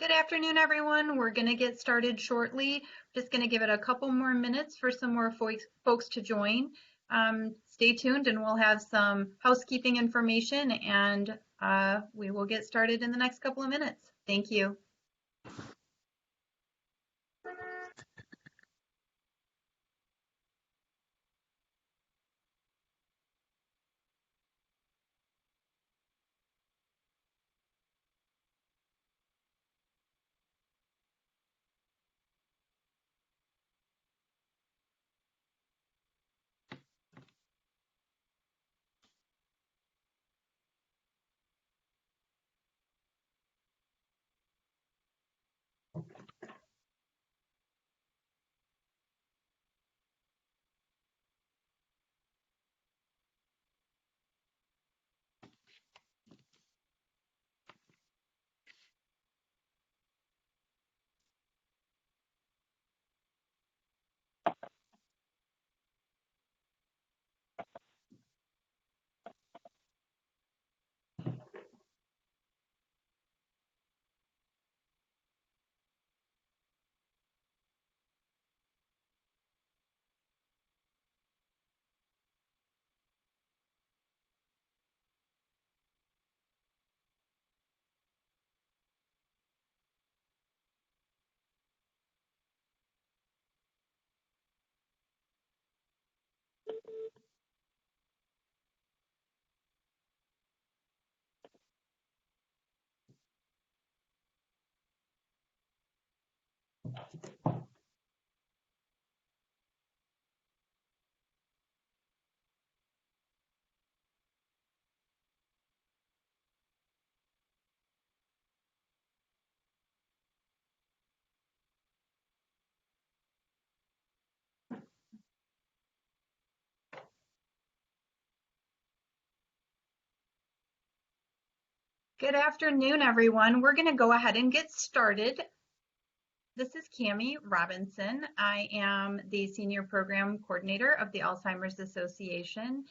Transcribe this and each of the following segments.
Good afternoon, everyone. We're going to get started shortly. Just going to give it a couple more minutes for some more folks to join. Stay tuned and we'll have some housekeeping information and we will get started in the next couple of minutes. Thank you. Good afternoon, everyone. We're going to go ahead and get started. This is Cami Robinson. I am the Senior Program Coordinator of the Alzheimer's Association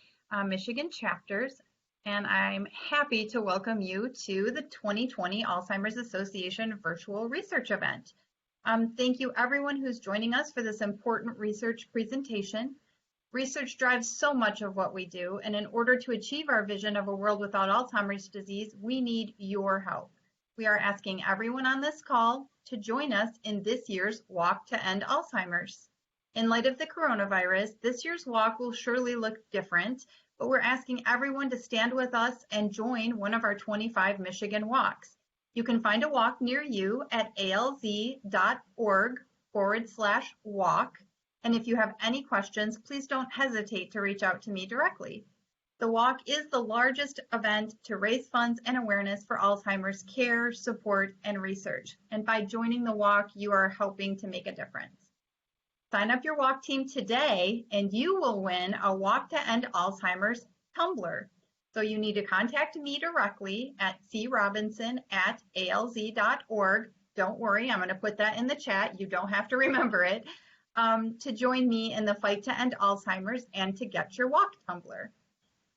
Michigan chapters, and I'm happy to welcome you to the 2020 Alzheimer's Association Virtual Research Event. Thank you everyone who's joining us for this important research presentation. Research drives so much of what we do, and in order to achieve our vision of a world without Alzheimer's disease, we need your help. We are asking everyone on this call to join us in this year's Walk to End Alzheimer's. In light of the coronavirus, this year's walk will surely look different, but we're asking everyone to stand with us and join one of our 25 Michigan walks. You can find a walk near you at alz.org/walk. And if you have any questions, please don't hesitate to reach out to me directly. The walk is the largest event to raise funds and awareness for Alzheimer's care, support, and research. And by joining the walk, you are helping to make a difference. Sign up your walk team today and you will win a Walk to End Alzheimer's tumbler. So you need to contact me directly at crobinson@alz.org. Don't worry, I'm going to put that in the chat. You don't have to remember it. To join me in the fight to end Alzheimer's and to get your walk tumbler.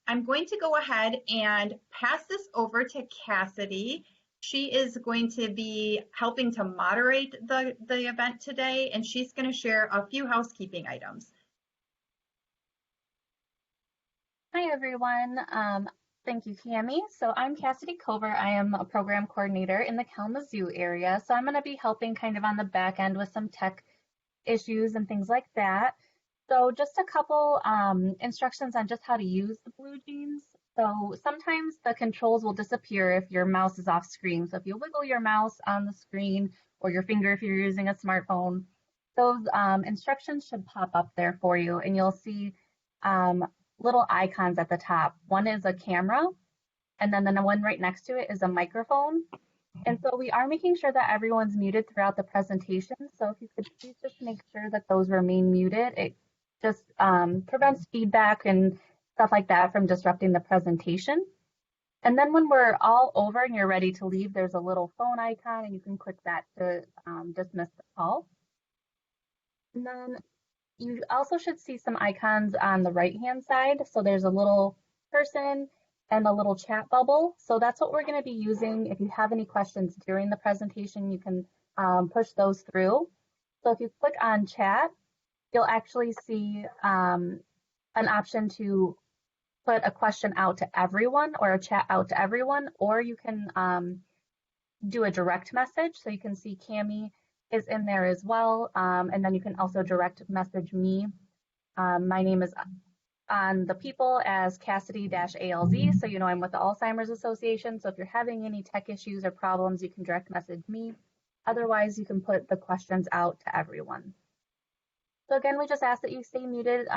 I'm going to go ahead and pass this over to Cassidy. She is going to be helping to moderate the event today, and she's going to share a few housekeeping items. Hi, everyone. Thank you, Cami. So I'm Cassidy Cover. I am a program coordinator in the Kalamazoo area. So I'm going to be helping kind of on the back end with some tech issues and things like that. So just a couple instructions on just how to use the blue jeans. So sometimes the controls will disappear if your mouse is off screen. So if you wiggle your mouse on the screen or your finger if you're using a smartphone, those instructions should pop up there for you, and you'll see little icons at the top. One is a camera, and then the one right next to it is a microphone. And so we are making sure that everyone's muted throughout the presentation. So if you could please just make sure that those remain muted, it just prevents feedback and stuff like that from disrupting the presentation. And then when we're all over and you're ready to leave, there's a little phone icon and you can click that to dismiss the call. And then you also should see some icons on the right-hand side. So there's a little person and a little chat bubble. So that's what we're going to be using. If you have any questions during the presentation, you can push those through. So if you click on chat, you'll actually see an option to put a question out to everyone or a chat out to everyone, or you can do a direct message. So you can see Cami is in there as well. And then you can also direct message me. My name is on the people as Cassidy-ALZ. So you know I'm with the Alzheimer's Association. So if you're having any tech issues or problems, you can direct message me. Otherwise, you can put the questions out to everyone. So again, we just ask that you stay muted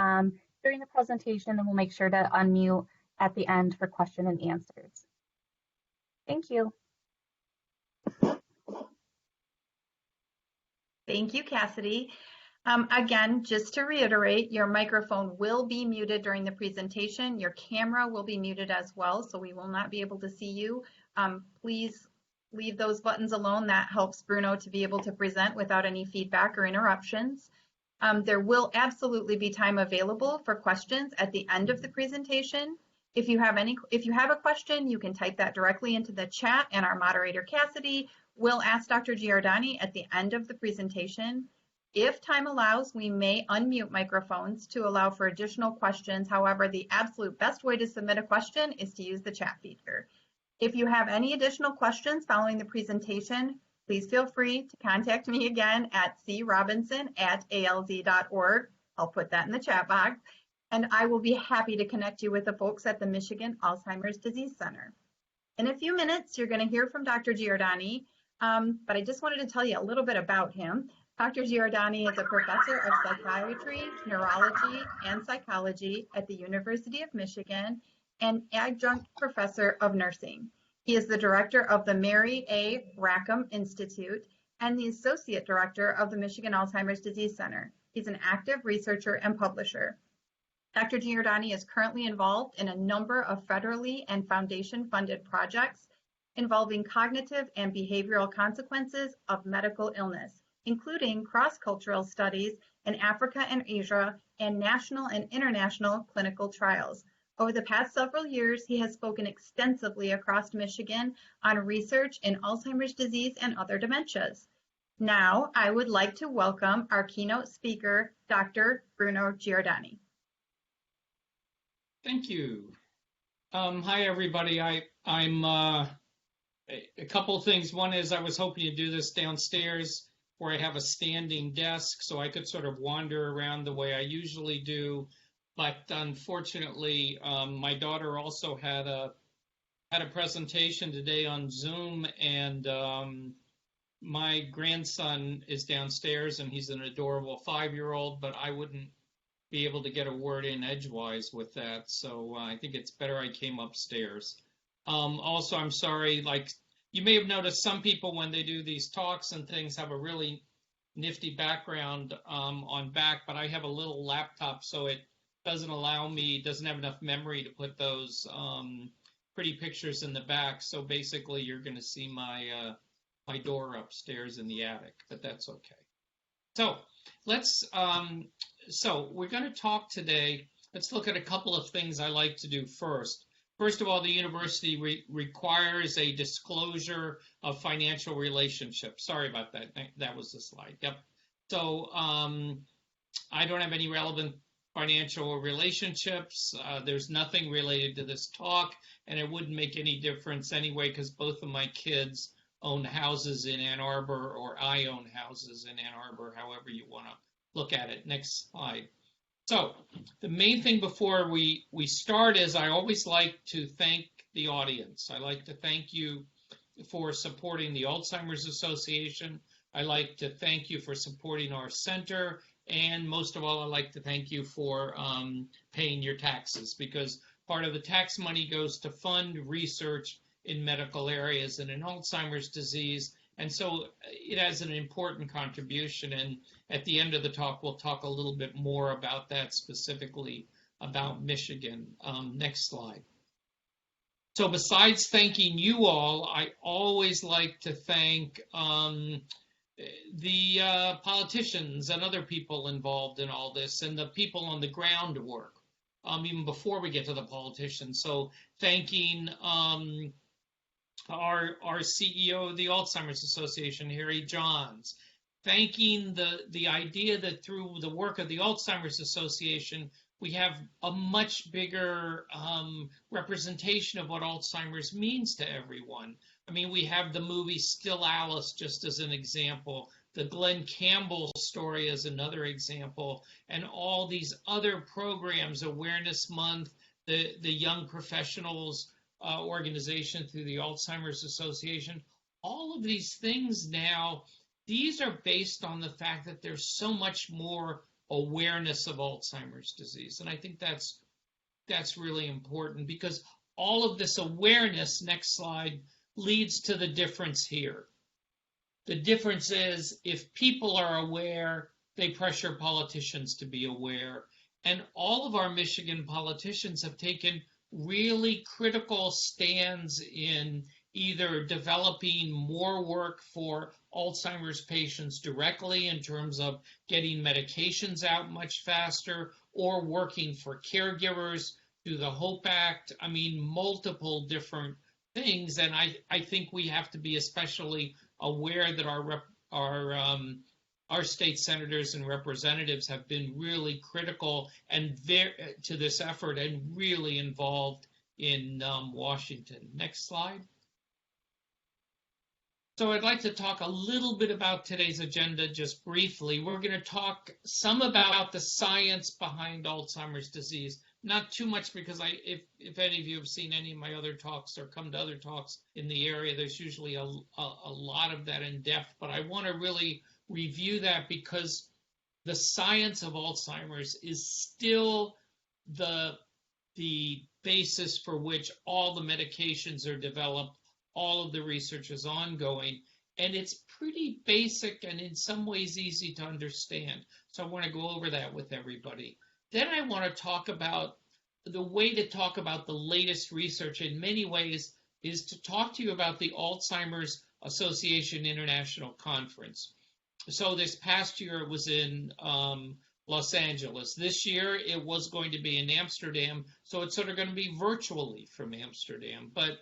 during the presentation, and we'll make sure to unmute at the end for question and answers. Thank you. Thank you, Cassidy. Again, just to reiterate, your microphone will be muted during the presentation. Your camera will be muted as well, so we will not be able to see you. Please leave those buttons alone. That helps Bruno to be able to present without any feedback or interruptions. There will absolutely be time available for questions at the end of the presentation. If you have a question, you can type that directly into the chat, and our moderator Cassidy will ask Dr. Giordani at the end of the presentation. If time allows, we may unmute microphones to allow for additional questions. However, the absolute best way to submit a question is to use the chat feature. If you have any additional questions following the presentation, please feel free to contact me again at crobinson@alz.org. I'll put that in the chat box, and I will be happy to connect you with the folks at the Michigan Alzheimer's Disease Center. In a few minutes, you're going to hear from Dr. Giordani, but I just wanted to tell you a little bit about him. Dr. Giordani is a professor of psychiatry, neurology, and psychology at the University of Michigan and adjunct professor of nursing. He is the director of the Mary A. Rackham Institute and the associate director of the Michigan Alzheimer's Disease Center. He's an active researcher and publisher. Dr. Giordani is currently involved in a number of federally and foundation-funded projects involving cognitive and behavioral consequences of medical illness, including cross-cultural studies in Africa and Asia and national and international clinical trials. Over the past several years, he has spoken extensively across Michigan on research in Alzheimer's disease and other dementias. Now, I would like to welcome our keynote speaker, Dr. Bruno Giordani. Thank you. Hi, everybody. I'm a couple of things. One is I was hoping to do this downstairs where I have a standing desk so I could sort of wander around the way I usually do. But unfortunately, my daughter also had a presentation today on Zoom, and my grandson is downstairs, and he's an adorable 5-year-old, but I wouldn't be able to get a word in edgewise with that. So I think it's better I came upstairs. Also, I'm sorry, like you may have noticed some people when they do these talks and things have a really nifty background on back, but I have a little laptop, so it doesn't have enough memory to put those pretty pictures in the back. So basically you're going to see my door upstairs in the attic, but that's okay. So so we're going to talk today. Let's look at a couple of things I like to do first. First of all, the university requires a disclosure of financial relationships. Sorry about that. That was the slide. Yep. So I don't have any relevant financial relationships. There's nothing related to this talk, and it wouldn't make any difference anyway because both of my kids own houses in Ann Arbor, or I own houses in Ann Arbor, however you want to look at it. Next slide. So the main thing before we start is I always like to thank the audience. I like to thank you for supporting the Alzheimer's Association. I like to thank you for supporting our center. And most of all, I'd like to thank you for paying your taxes, because part of the tax money goes to fund research in medical areas and in Alzheimer's disease. And so it has an important contribution. And at the end of the talk, we'll talk a little bit more about that, specifically about Michigan. Next slide. So besides thanking you all, I always like to thank the politicians and other people involved in all this, and the people on the ground work. even before we get to the politicians. So thanking our CEO of the Alzheimer's Association, Harry Johns, thanking the idea that through the work of the Alzheimer's Association, we have a much bigger representation of what Alzheimer's means to everyone. I mean, we have the movie Still Alice just as an example, the Glenn Campbell story as another example, and all these other programs, Awareness Month, the Young Professionals organization through the Alzheimer's Association. All of these things now, these are based on the fact that there's so much more awareness of Alzheimer's disease. And I think that's really important, because all of this awareness, next slide, leads to the difference here. The difference is if people are aware, they pressure politicians to be aware. And all of our Michigan politicians have taken really critical stands in either developing more work for Alzheimer's patients directly in terms of getting medications out much faster, or working for caregivers through the HOPE Act. I mean, multiple different things. And I think we have to be especially aware that our state senators and representatives have been really critical and to this effort, and really involved in Washington. Next slide. So I'd like to talk a little bit about today's agenda just briefly. We're going to talk some about the science behind Alzheimer's disease. Not too much, because if any of you have seen any of my other talks or come to other talks in the area, there's usually a lot of that in depth. But I want to really review that, because the science of Alzheimer's is still the basis for which all the medications are developed, all of the research is ongoing, and it's pretty basic and in some ways easy to understand. So I want to go over that with everybody. Then I want to talk about the way to talk about the latest research in many ways is to talk to you about the Alzheimer's Association International Conference. So this past year it was in Los Angeles. This year it was going to be in Amsterdam, so it's sort of going to be virtually from Amsterdam. But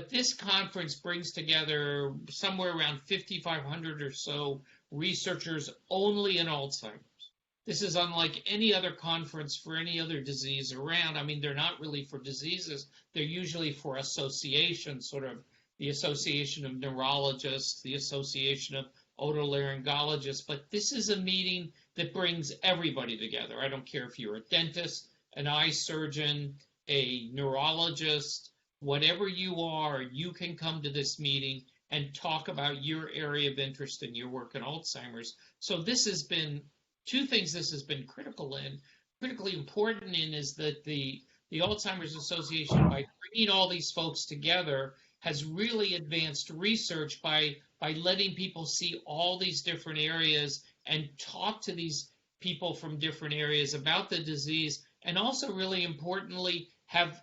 this conference brings together somewhere around 5,500 or so researchers only in Alzheimer's. This is unlike any other conference for any other disease around. I mean, they're not really for diseases. They're usually for associations, sort of the Association of Neurologists, the Association of Otolaryngologists. But this is a meeting that brings everybody together. I don't care if you're a dentist, an eye surgeon, a neurologist, whatever you are, you can come to this meeting and talk about your area of interest in your work in Alzheimer's. So this has been two things this has been critically important in, is that the Alzheimer's Association, by bringing all these folks together, has really advanced research by letting people see all these different areas and talk to these people from different areas about the disease, and also really importantly have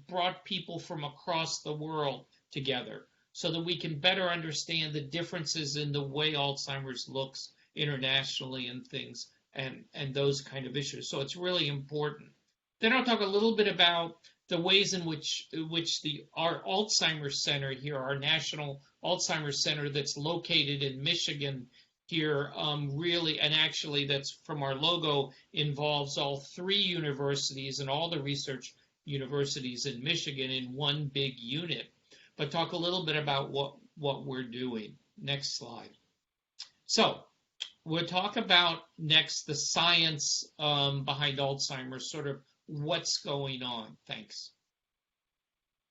brought people from across the world together so that we can better understand the differences in the way Alzheimer's looks internationally and things and those kind of issues. So it's really important. Then I'll talk a little bit about the ways in which our Alzheimer's Center here, our National Alzheimer's Center that's located in Michigan here, really, and actually that's from our logo, involves all three universities and all the research universities in Michigan in one big unit. But talk a little bit about what we're doing. Next slide. So we'll talk about next the science behind Alzheimer's, sort of what's going on. Thanks.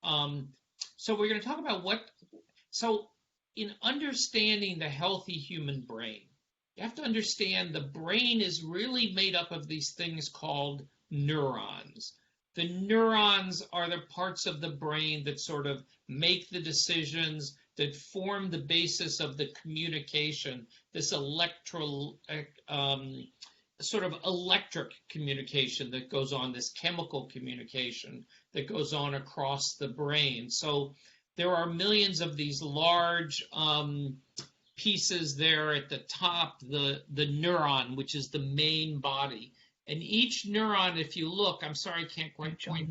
So we're going to talk about in understanding the healthy human brain, you have to understand the brain is really made up of these things called neurons. The neurons are the parts of the brain that sort of make the decisions, that form the basis of the communication, this sort of electric communication that goes on, this chemical communication that goes on across the brain. So there are millions of these large pieces there at the top, the neuron, which is the main body. And each neuron, if you look, I'm sorry, I can't quite point.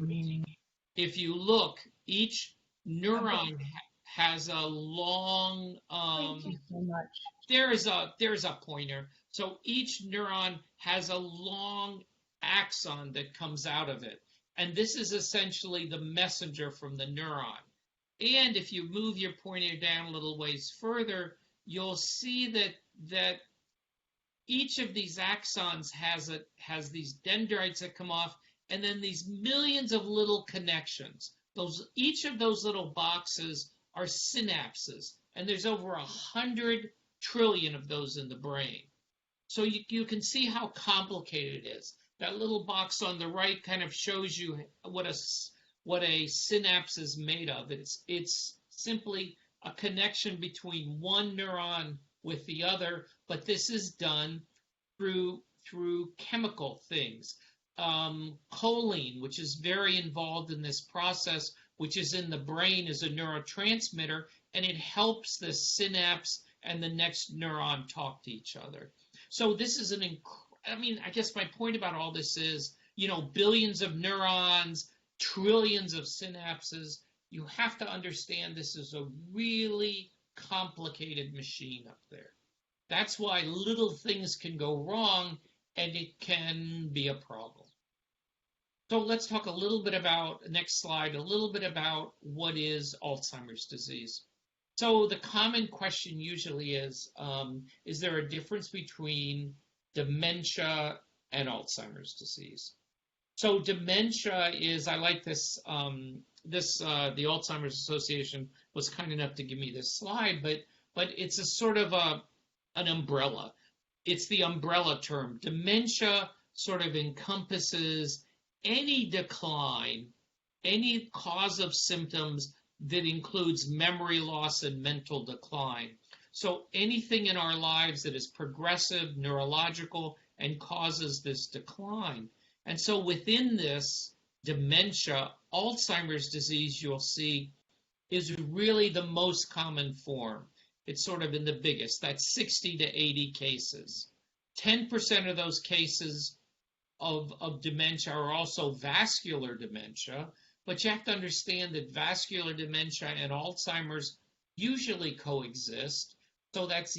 If you look, each neuron has a long, Thank you so much. there's a pointer. So each neuron has a long axon that comes out of it. And this is essentially the messenger from the neuron. And if you move your pointer down a little ways further, you'll see that each of these axons has these dendrites that come off, and then these millions of little connections. Each of those little boxes are synapses, and there's over 100 trillion of those in the brain. So you can see how complicated it is. That little box on the right kind of shows you what a synapse is made of. It's simply a connection between one neuron with the other, but this is done through chemical things. Choline, which is very involved in this process, which is in the brain, is a neurotransmitter, and it helps the synapse and the next neuron talk to each other. So this is I guess my point about all this is, billions of neurons, trillions of synapses. You have to understand this is a really complicated machine up there. That's why little things can go wrong and it can be a problem. So let's talk a little bit about, next slide, a little bit about what is Alzheimer's disease. So the common question usually is there a difference between dementia and Alzheimer's disease? So dementia is, I like this, the Alzheimer's Association was kind enough to give me this slide, but it's a sort of an umbrella. It's the umbrella term. Dementia sort of encompasses any decline, any cause of symptoms that includes memory loss and mental decline. So anything in our lives that is progressive, neurological, and causes this decline. And so within this dementia, Alzheimer's disease, you'll see, is really the most common form. It's sort of in the biggest. That's 60 to 80 cases. 10% of those cases of dementia are also vascular dementia, but you have to understand that vascular dementia and Alzheimer's usually coexist. So that's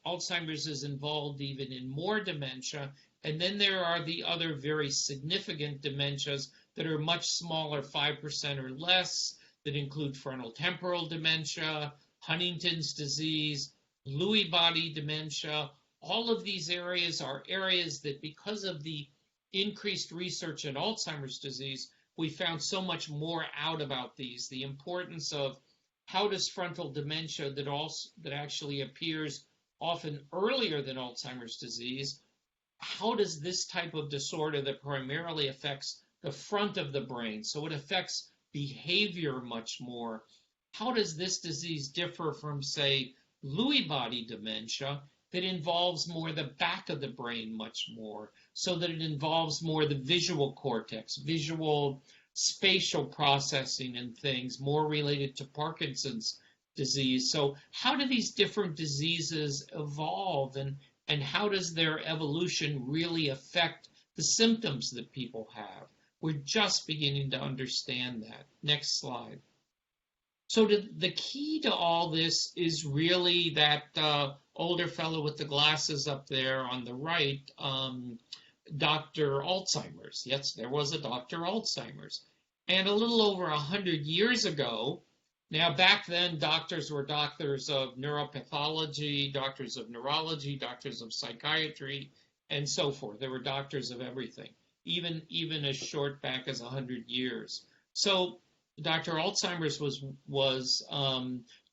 Alzheimer's is involved even in more dementia. And then there are the other very significant dementias that are much smaller, 5% or less, that include frontotemporal dementia, Huntington's disease, Lewy body dementia. All of these areas are areas that, because of the increased research in Alzheimer's disease, we found so much more out about these. The importance of how does frontal dementia that actually appears often earlier than Alzheimer's disease, how does this type of disorder that primarily affects the front of the brain, so it affects behavior much more, how does this disease differ from, say, Lewy body dementia that involves more the back of the brain much more, so that it involves more the visual cortex, visual spatial processing and things, more related to Parkinson's disease. So how do these different diseases evolve, and how does their evolution really affect the symptoms that people have? We're just beginning to understand that. Next slide. So the key to all this is really that older fellow with the glasses up there on the right, Dr. Alzheimer's. Yes, there was a Dr. Alzheimer's. And a little over 100 years ago, now back then doctors were doctors of neuropathology, doctors of neurology, doctors of psychiatry, and so forth. There were doctors of everything, even as short back as 100 years. So Dr. Alzheimer's was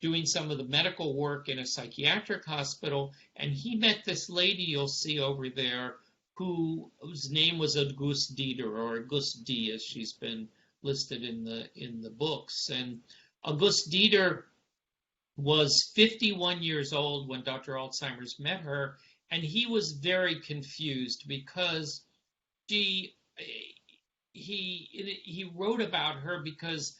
doing some of the medical work in a psychiatric hospital, and he met this lady you'll see over there whose name was Auguste Dieter, or Auguste D, as she's been listed in the books. And Auguste Dieter was 51 years old when Dr. Alzheimer's met her, and he was very confused because he wrote about her because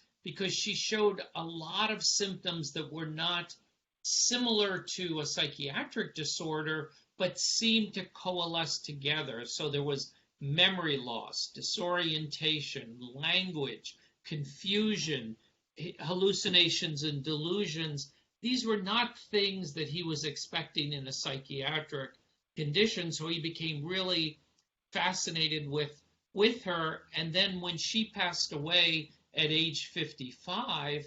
she showed a lot of symptoms that were not similar to a psychiatric disorder, but seemed to coalesce together. So there was memory loss, disorientation, language, confusion, hallucinations and delusions. These were not things that he was expecting in a psychiatric condition, so he became really fascinated with her. And then when she passed away at age 55,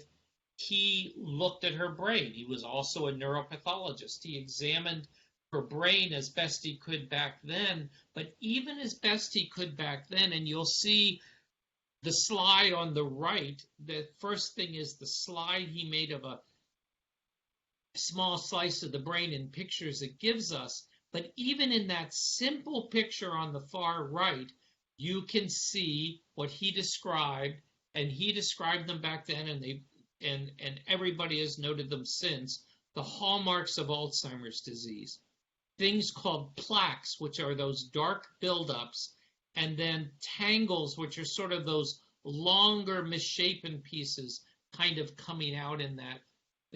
he looked at her brain. He was also a neuropathologist. He examined her brain as best he could back then, but even as best he could back then, and you'll see the slide on the right, the first thing is the slide he made of a small slice of the brain in pictures it gives us. But even in that simple picture on the far right, you can see what he described, and he described them back then, and everybody has noted them since, the hallmarks of Alzheimer's disease. Things called plaques, which are those dark buildups, and then tangles, which are sort of those longer misshapen pieces kind of coming out in that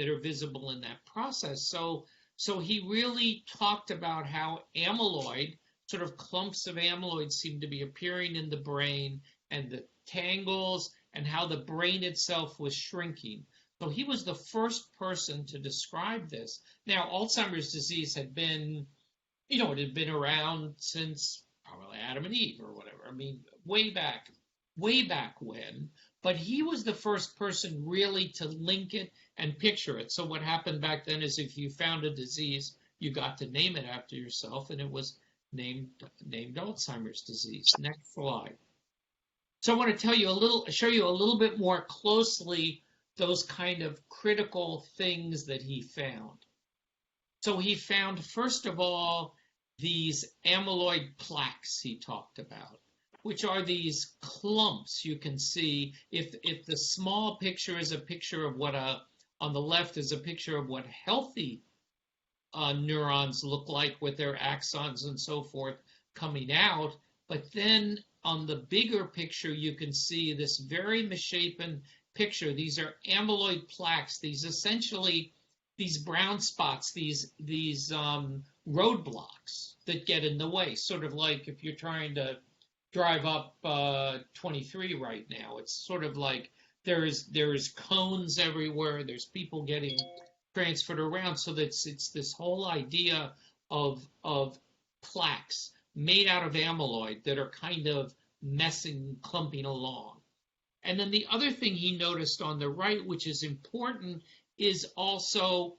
are visible in that process. So he really talked about how amyloid, sort of clumps of amyloid, seem to be appearing in the brain, and the tangles, and how the brain itself was shrinking. So he was the first person to describe this. Now, Alzheimer's disease had been, it had been around since probably Adam and Eve or whatever. I mean, way back when. But he was the first person really to link it and picture it. So what happened back then is if you found a disease, you got to name it after yourself, and it was named Alzheimer's disease. Next slide. So I want to show you a little bit more closely those kind of critical things that he found. So he found, first of all, these amyloid plaques he talked about, which are these clumps you can see. If the small picture is a picture of what on the left is a picture of what healthy neurons look like with their axons and so forth coming out, but then on the bigger picture you can see this very misshapen picture. These are amyloid plaques. These essentially, these brown spots, these roadblocks that get in the way, sort of like if you're trying to drive up 23 right now. It's sort of like there's cones everywhere. There's people getting transferred around. So it's this whole idea of plaques made out of amyloid that are kind of messing, clumping along. And then the other thing he noticed on the right, which is important, is also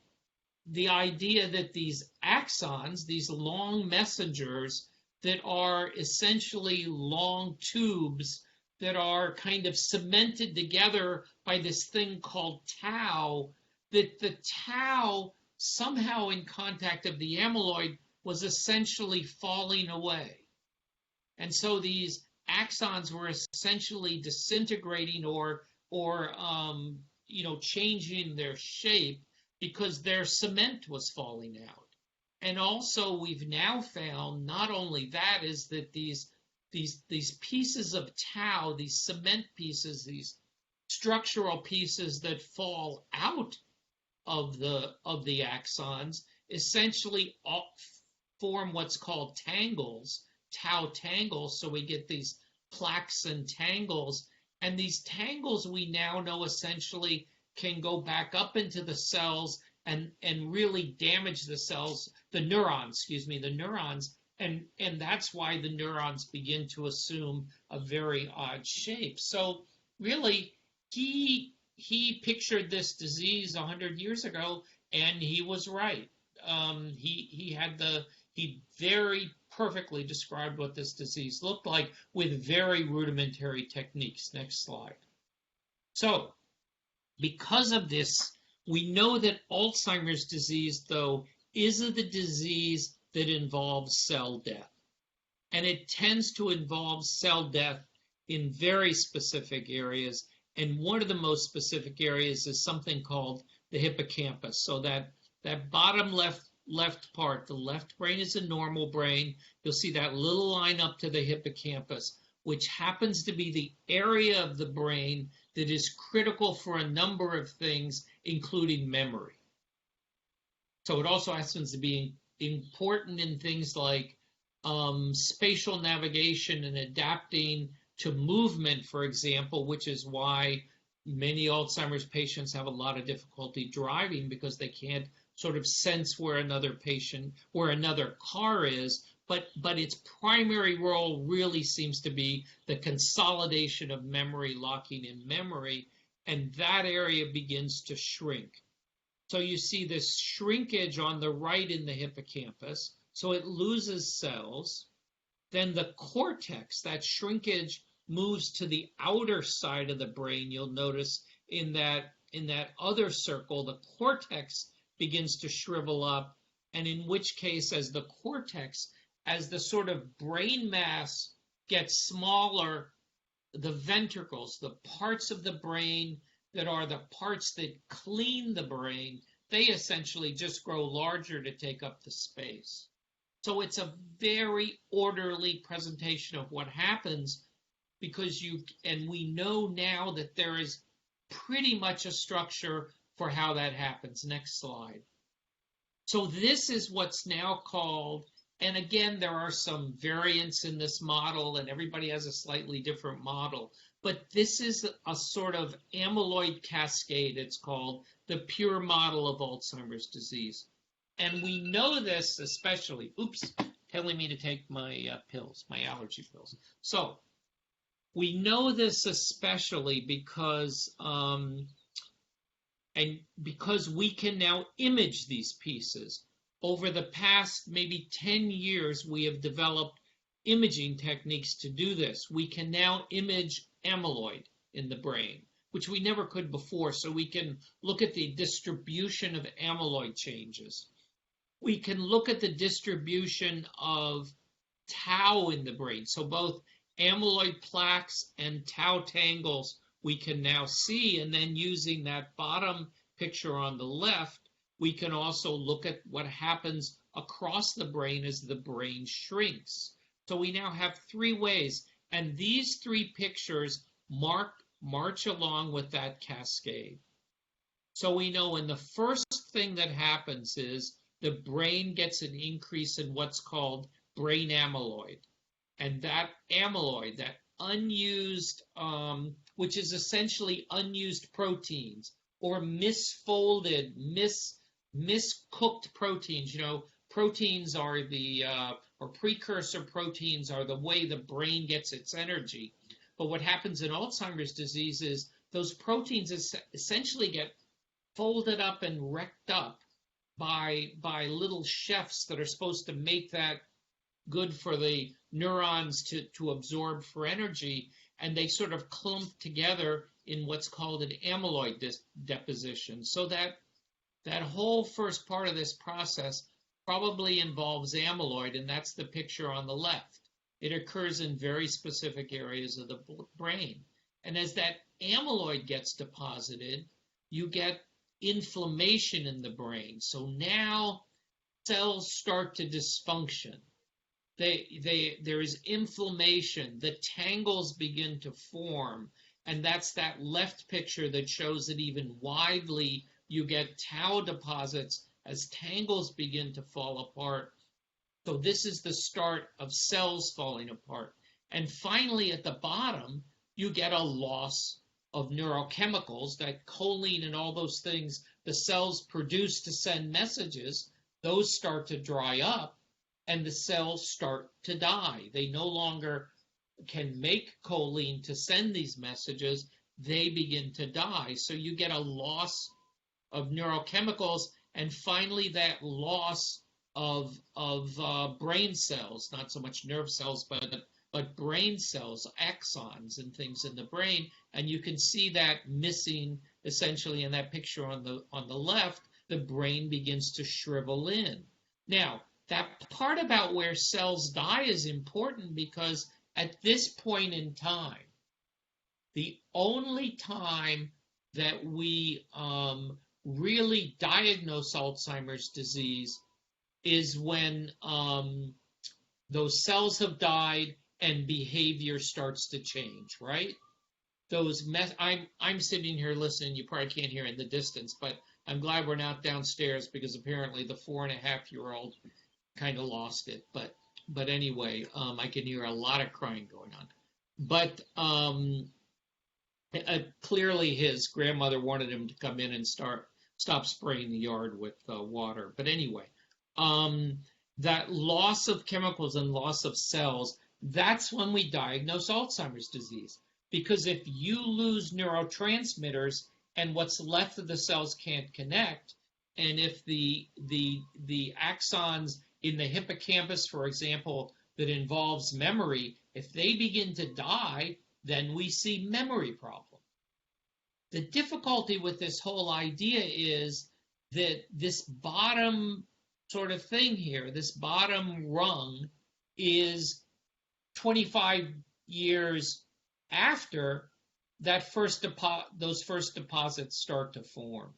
the idea that these axons, these long messengers that are essentially long tubes that are kind of cemented together by this thing called tau, that the tau somehow in contact of the amyloid was essentially falling away. And so these axons were essentially disintegrating or changing their shape because their cement was falling out. And also we've now found not only that is that these pieces of tau, these cement pieces, these structural pieces that fall out of the axons essentially form what's called tangles, tau tangles. So we get these plaques and tangles, and these tangles we now know essentially can go back up into the cells and really damage the cells, the neurons, and that's why the neurons begin to assume a very odd shape. So really, he pictured this disease 100 years ago, and he was right. He very perfectly described what this disease looked like with very rudimentary techniques. Next slide. So, because of this, we know that Alzheimer's disease, though, is the disease that involves cell death. And it tends to involve cell death in very specific areas. And one of the most specific areas is something called the hippocampus. So that bottom left part, the left brain is a normal brain. You'll see that little line up to the hippocampus, which happens to be the area of the brain that is critical for a number of things, including memory. So it also happens to be important in things like spatial navigation and adapting to movement, for example, which is why many Alzheimer's patients have a lot of difficulty driving because they can't sort of sense where another car is. But its primary role really seems to be the consolidation of memory, locking in memory, and that area begins to shrink. So you see this shrinkage on the right in the hippocampus, so it loses cells. Then the cortex, that shrinkage moves to the outer side of the brain. You'll notice in that other circle, the cortex begins to shrivel up, and in which case, as the sort of brain mass gets smaller, the ventricles, the parts of the brain that are the parts that clean the brain, they essentially just grow larger to take up the space. So it's a very orderly presentation of what happens, because we know now that there is pretty much a structure for how that happens. Next slide. So this is what's now called, and again, there are some variants in this model, and everybody has a slightly different model, but this is a sort of amyloid cascade. It's called the pure model of Alzheimer's disease. And we know this especially, telling me to take my pills, my allergy pills. So we know this especially because we can now image these pieces. Over the past maybe 10 years, we have developed imaging techniques to do this. We can now image amyloid in the brain, which we never could before. So we can look at the distribution of amyloid changes. We can look at the distribution of tau in the brain. So both amyloid plaques and tau tangles we can now see. And then using that bottom picture on the left, we can also look at what happens across the brain as the brain shrinks. So we now have three ways, and these three pictures march along with that cascade. So we know when the first thing that happens is the brain gets an increase in what's called brain amyloid. And that amyloid, that unused, which is essentially unused proteins or misfolded, miscooked proteins. Proteins are or precursor proteins are the way the brain gets its energy. But what happens in Alzheimer's disease is those proteins essentially get folded up and wrecked up by little chefs that are supposed to make that good for the neurons to absorb for energy, and they sort of clump together in what's called an amyloid deposition. So that whole first part of this process probably involves amyloid, and that's the picture on the left. It occurs in very specific areas of the brain. And as that amyloid gets deposited, you get inflammation in the brain. So now cells start to dysfunction. There is inflammation. The tangles begin to form. And that's that left picture that shows that even widely you get tau deposits as tangles begin to fall apart. So this is the start of cells falling apart. And finally, at the bottom, you get a loss of neurochemicals, that choline and all those things the cells produce to send messages. Those start to dry up, and the cells start to die. They no longer can make choline to send these messages. They begin to die. So you get a loss of neurochemicals, and finally that loss of brain cells, not so much nerve cells, but brain cells, axons and things in the brain. And you can see that missing essentially in that picture on the left. The brain begins to shrivel in. Now, that part about where cells die is important, because at this point in time, the only time that we really diagnose Alzheimer's disease is when those cells have died and behavior starts to change, right? I'm sitting here listening. You probably can't hear in the distance, but I'm glad we're not downstairs, because apparently the 4.5-year-old kind of lost it. But But anyway, I can hear a lot of crying going on. But clearly his grandmother wanted him to come in and stop spraying the yard with water. But anyway, that loss of chemicals and loss of cells, that's when we diagnose Alzheimer's disease. Because if you lose neurotransmitters and what's left of the cells can't connect, and if the axons in the hippocampus, for example, that involves memory, if they begin to die, then we see memory problems. The difficulty with this whole idea is that this bottom sort of thing here, this bottom rung, is 25 years after that those first deposits start to form.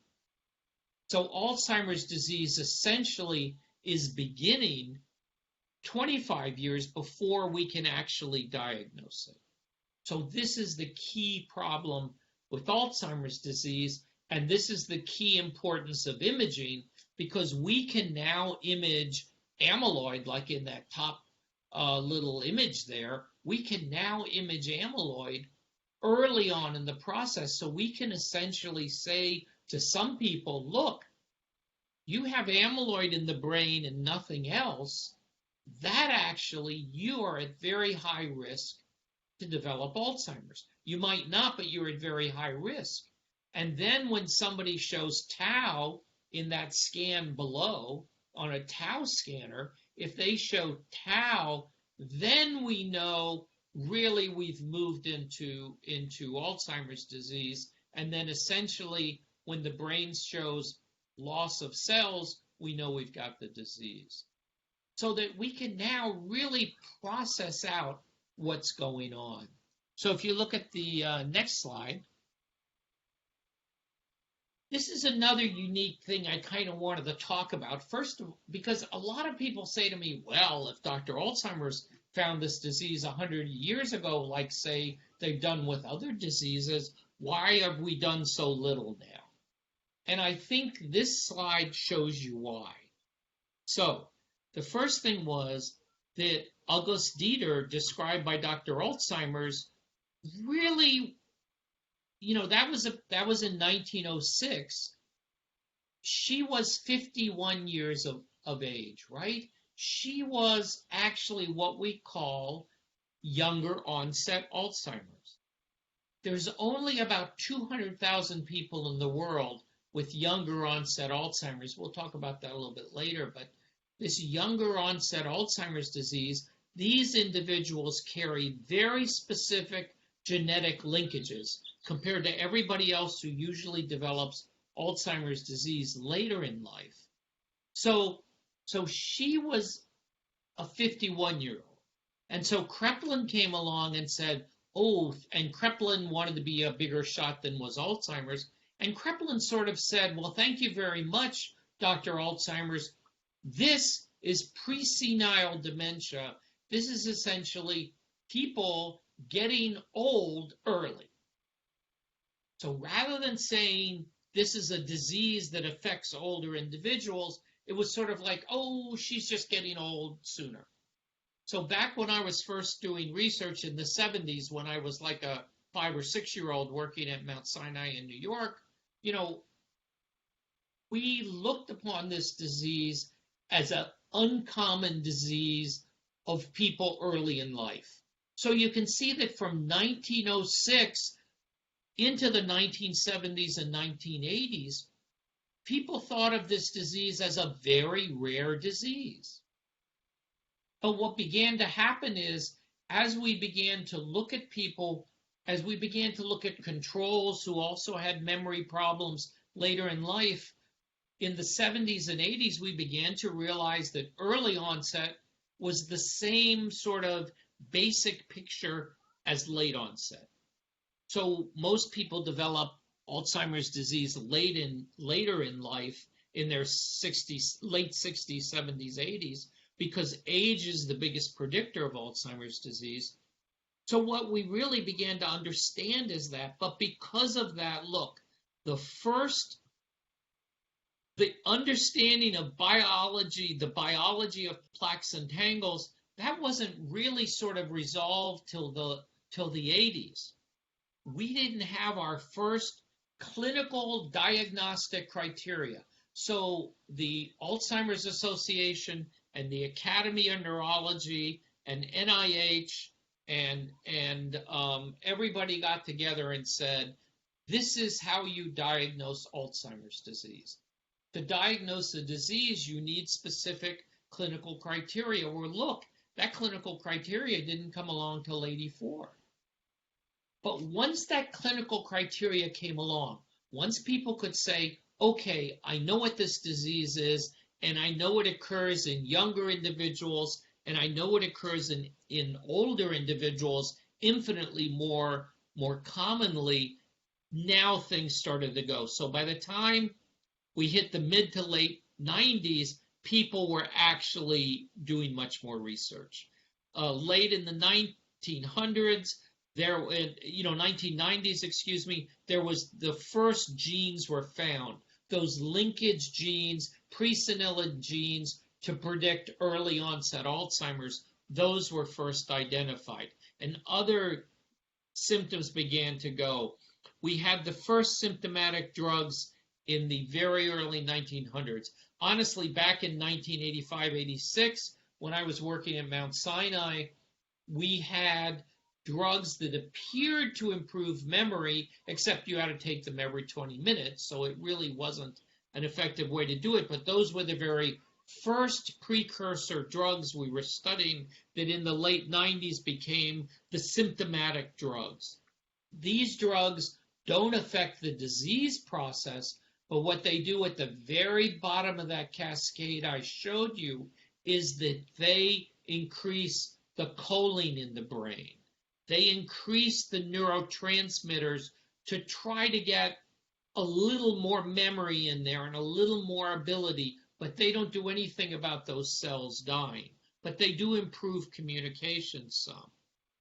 So Alzheimer's disease essentially is beginning 25 years before we can actually diagnose it. So this is the key problem with Alzheimer's disease, and this is the key importance of imaging, because we can now image amyloid, like in that top little image there. We can now image amyloid early on in the process, so we can essentially say to some people, look, you have amyloid in the brain and nothing else. That actually, you are at very high risk to develop Alzheimer's. You might not, but you're at very high risk. And then when somebody shows tau in that scan below, on a tau scanner, if they show tau, then we know really we've moved into Alzheimer's disease. And then essentially when the brain shows loss of cells, we know we've got the disease. So that we can now really process out what's going on. So if you look at the next slide, this is another unique thing I kind of wanted to talk about. First, because a lot of people say to me, well, if Dr. Alzheimer's found this disease 100 years ago, like say they've done with other diseases, why have we done so little now? And I think this slide shows you why. So the first thing was that August Dieter, described by Dr. Alzheimer's, really, that was in 1906. She was 51 years of age, right? She was actually what we call younger onset Alzheimer's. There's only about 200,000 people in the world with younger onset Alzheimer's. We'll talk about that a little bit later, but this younger onset Alzheimer's disease, these individuals carry very specific genetic linkages compared to everybody else who usually develops Alzheimer's disease later in life. So she was a 51-year-old. And so Kreplin came along and said, and Kreplin wanted to be a bigger shot than was Alzheimer's. And Kreplin sort of said, well, thank you very much, Dr. Alzheimer's. This is pre-senile dementia. This is essentially people getting old early. So rather than saying this is a disease that affects older individuals, it was sort of like, she's just getting old sooner. So back when I was first doing research in the 70s, when I was like a 5 or 6-year-old working at Mount Sinai in New York, we looked upon this disease as an uncommon disease of people early in life. So you can see that from 1906 into the 1970s and 1980s, people thought of this disease as a very rare disease. But what began to happen is, as we began to look at people, as we began to look at controls who also had memory problems later in life, in the 70s and 80s, we began to realize that early onset was the same sort of basic picture as late onset. So most people develop Alzheimer's disease later in life, in their late 60s, 70s, 80s, because age is the biggest predictor of Alzheimer's disease. So what we really began to understand is that, but because of that, look, the understanding of biology, the biology of plaques and tangles, that wasn't really sort of resolved till the 80s. We didn't have our first clinical diagnostic criteria. So the Alzheimer's Association and the Academy of Neurology and NIH and everybody got together and said, this is how you diagnose Alzheimer's disease. To diagnose the disease, you need specific clinical criteria. Well, look, that clinical criteria didn't come along till 84. But once that clinical criteria came along, once people could say, okay, I know what this disease is, and I know it occurs in younger individuals, and I know it occurs in older individuals infinitely more commonly, now things started to go. So by the time we hit the mid to late 90s, people were actually doing much more research. Late in the 1900s, 1990s, excuse me, there was the first genes were found, those linkage genes, presenilid genes to predict early onset Alzheimer's. Those were first identified, and other symptoms began to go. We had the first symptomatic drugs in the very early 1900s. Honestly, back in 1985-86, when I was working at Mount Sinai, we had drugs that appeared to improve memory, except you had to take them every 20 minutes, so it really wasn't an effective way to do it. But those were the very first precursor drugs we were studying that in the late 90s became the symptomatic drugs. These drugs don't affect the disease process, but what they do at the very bottom of that cascade I showed you is that they increase the choline in the brain. They increase the neurotransmitters to try to get a little more memory in there and a little more ability, but they don't do anything about those cells dying. But they do improve communication some.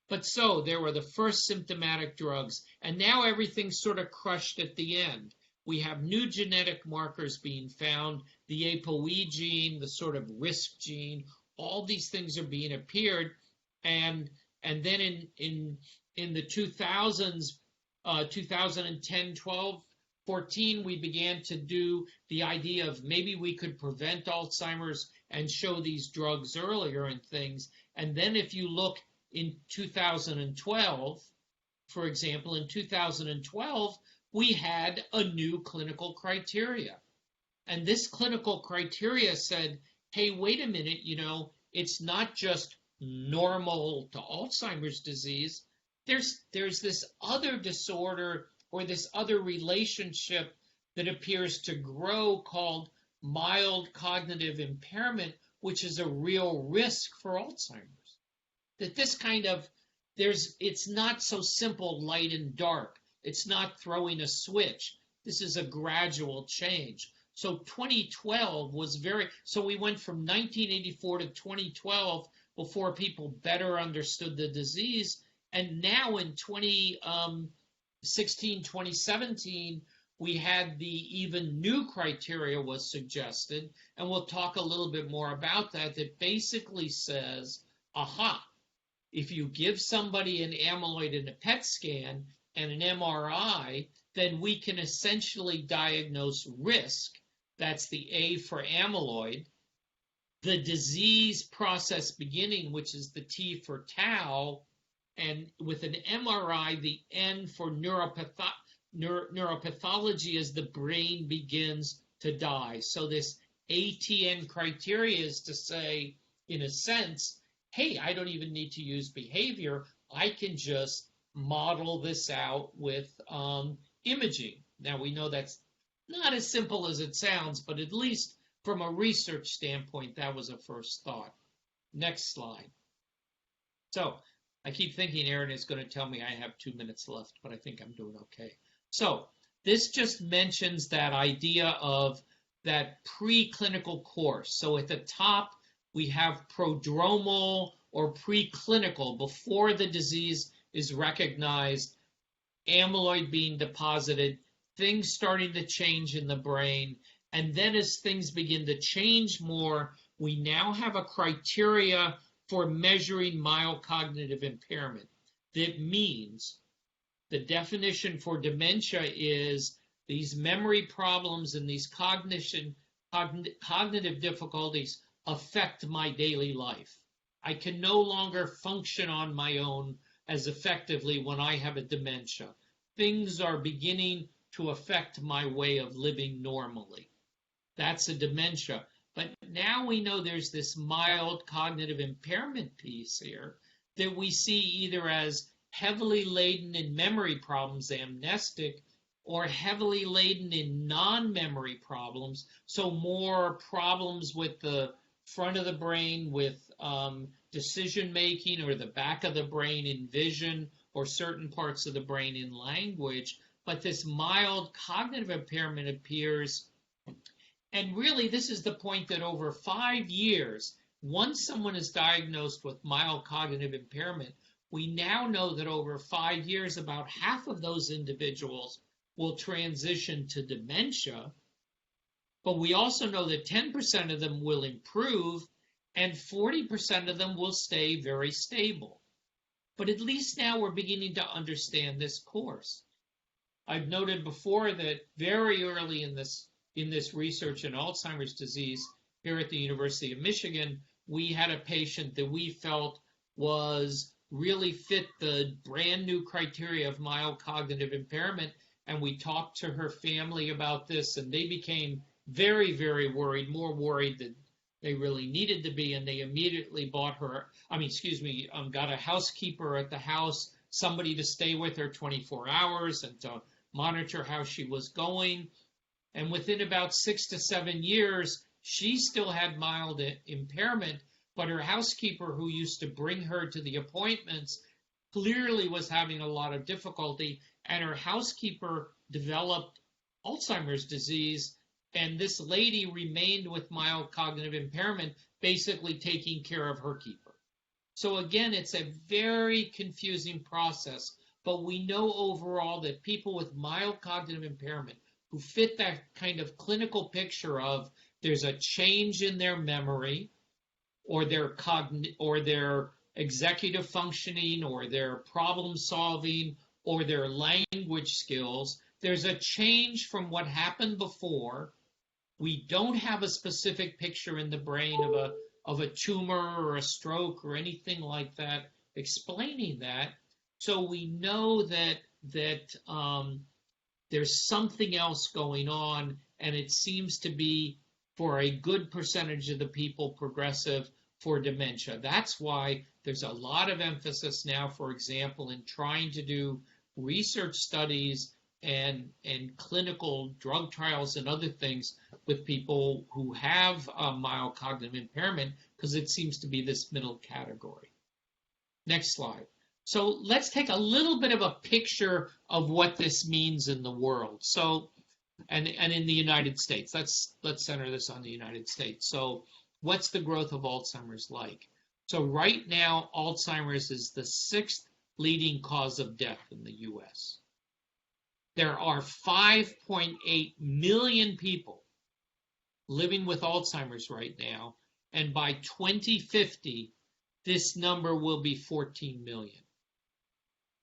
But so there were the first symptomatic drugs, and now everything's sort of crushed at the end. We have new genetic markers being found, the ApoE gene, the sort of risk gene, all these things are being appeared, and then in the 2000s, 2010, 12, 14, we began to do the idea of maybe we could prevent Alzheimer's and show these drugs earlier and things. And then if you look in 2012, for example, in 2012, we had a new clinical criteria. And this clinical criteria said, hey, wait a minute, it's not just normal to Alzheimer's disease. There's this other disorder or this other relationship that appears to grow called mild cognitive impairment, which is a real risk for Alzheimer's. That this kind of, it's not so simple light and dark. It's not throwing a switch. This is a gradual change. So 2012 was so we went from 1984 to 2012 before people better understood the disease. And now in 2016, 2017, we had the even new criteria was suggested. And we'll talk a little bit more about that basically says, aha, if you give somebody an amyloid in a PET scan and an MRI, then we can essentially diagnose risk. That's the A for amyloid. The disease process beginning, which is the T for tau, and with an MRI, the N for neuropathology as the brain begins to die. So this ATN criteria is to say, in a sense, hey, I don't even need to use behavior. I can just model this out with imaging. Now, we know that's not as simple as it sounds, but at least from a research standpoint, that was a first thought. Next slide. So I keep thinking Erin is going to tell me I have 2 minutes left, but I think I'm doing okay. So this just mentions that idea of that preclinical course. So at the top, we have prodromal or preclinical, before the disease is recognized, amyloid being deposited, things starting to change in the brain. And then as things begin to change more, we now have a criteria for measuring mild cognitive impairment. That means the definition for dementia is these memory problems and these cognitive difficulties affect my daily life. I can no longer function on my own as effectively when I have a dementia. Things are beginning to affect my way of living normally. That's a dementia. But now we know there's this mild cognitive impairment piece here that we see either as heavily laden in memory problems, amnestic, or heavily laden in non-memory problems, so more problems with the front of the brain with decision making, or the back of the brain in vision, or certain parts of the brain in language. But this mild cognitive impairment appears, and really this is the point that over 5 years, once someone is diagnosed with mild cognitive impairment, we now know that over 5 years, about half of those individuals will transition to dementia, but we also know that 10% of them will improve and 40% of them will stay very stable. But at least now we're beginning to understand this course. I've noted before that very early in this research in Alzheimer's disease here at the University of Michigan, we had a patient that we felt was really fit the brand new criteria of mild cognitive impairment. And we talked to her family about this, and they became very, very worried, more worried than they really needed to be. And they immediately got a housekeeper at the house, somebody to stay with her 24 hours and to monitor how she was going. And within about 6 to 7 years, she still had mild impairment, but her housekeeper, who used to bring her to the appointments, clearly was having a lot of difficulty, and her housekeeper developed Alzheimer's disease, and this lady remained with mild cognitive impairment, basically taking care of her keeper. So again, it's a very confusing process, but we know overall that people with mild cognitive impairment who fit that kind of clinical picture of there's a change in their memory, or their executive functioning, or their problem solving, or their language skills. There's a change from what happened before. We don't have a specific picture in the brain of a tumor or a stroke or anything like that explaining that. So we know that there's something else going on, and it seems to be, for a good percentage of the people, progressive for dementia. That's why there's a lot of emphasis now, for example, in trying to do research studies and clinical drug trials and other things with people who have mild cognitive impairment, because it seems to be this middle category. Next slide. So let's take a little bit of a picture of what this means in the world. So, and in the United States. Let's center this on the United States. So what's the growth of Alzheimer's like? So right now, Alzheimer's is the 6th leading cause of death in the U.S. There are 5.8 million people living with Alzheimer's right now, and by 2050, this number will be 14 million.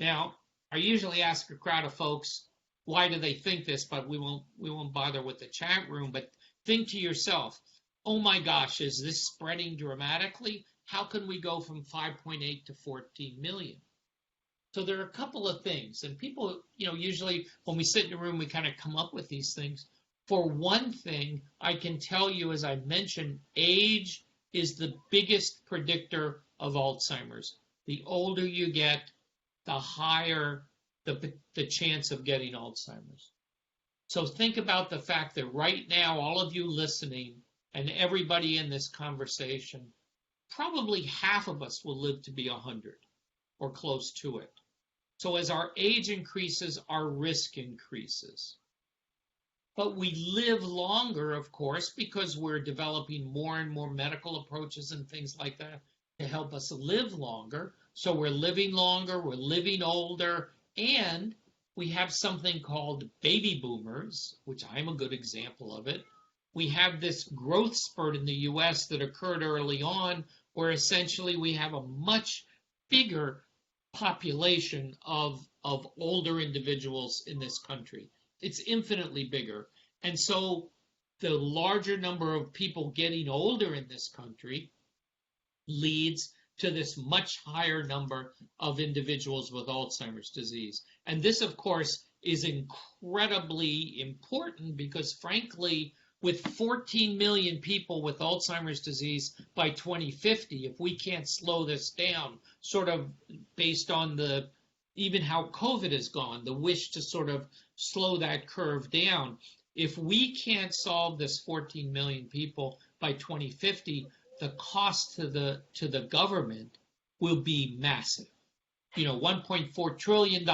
Now, I usually ask a crowd of folks, why do they think this? But we won't bother with the chat room. But think to yourself, oh my gosh, is this spreading dramatically? How can we go from 5.8 to 14 million? So there are a couple of things, and people, usually when we sit in a room, we kind of come up with these things. For one thing, I can tell you, as I mentioned, age is the biggest predictor of Alzheimer's. The older you get, the higher the chance of getting Alzheimer's. So think about the fact that right now, all of you listening and everybody in this conversation, probably half of us will live to be 100 or close to it. So as our age increases, our risk increases. But we live longer, of course, because we're developing more and more medical approaches and things like that to help us live longer. So we're living longer, we're living older, and we have something called baby boomers, which I'm a good example of it. We have this growth spurt in the U.S. that occurred early on, where essentially we have a much bigger population of older individuals in this country. It's infinitely bigger. And so the larger number of people getting older in this country leads to this much higher number of individuals with Alzheimer's disease. And this, of course, is incredibly important because, frankly, with 14 million people with Alzheimer's disease by 2050, if we can't slow this down, sort of based on even how COVID has gone, the wish to sort of slow that curve down, if we can't solve this 14 million people by 2050, the cost to the government will be massive. $1.4 trillion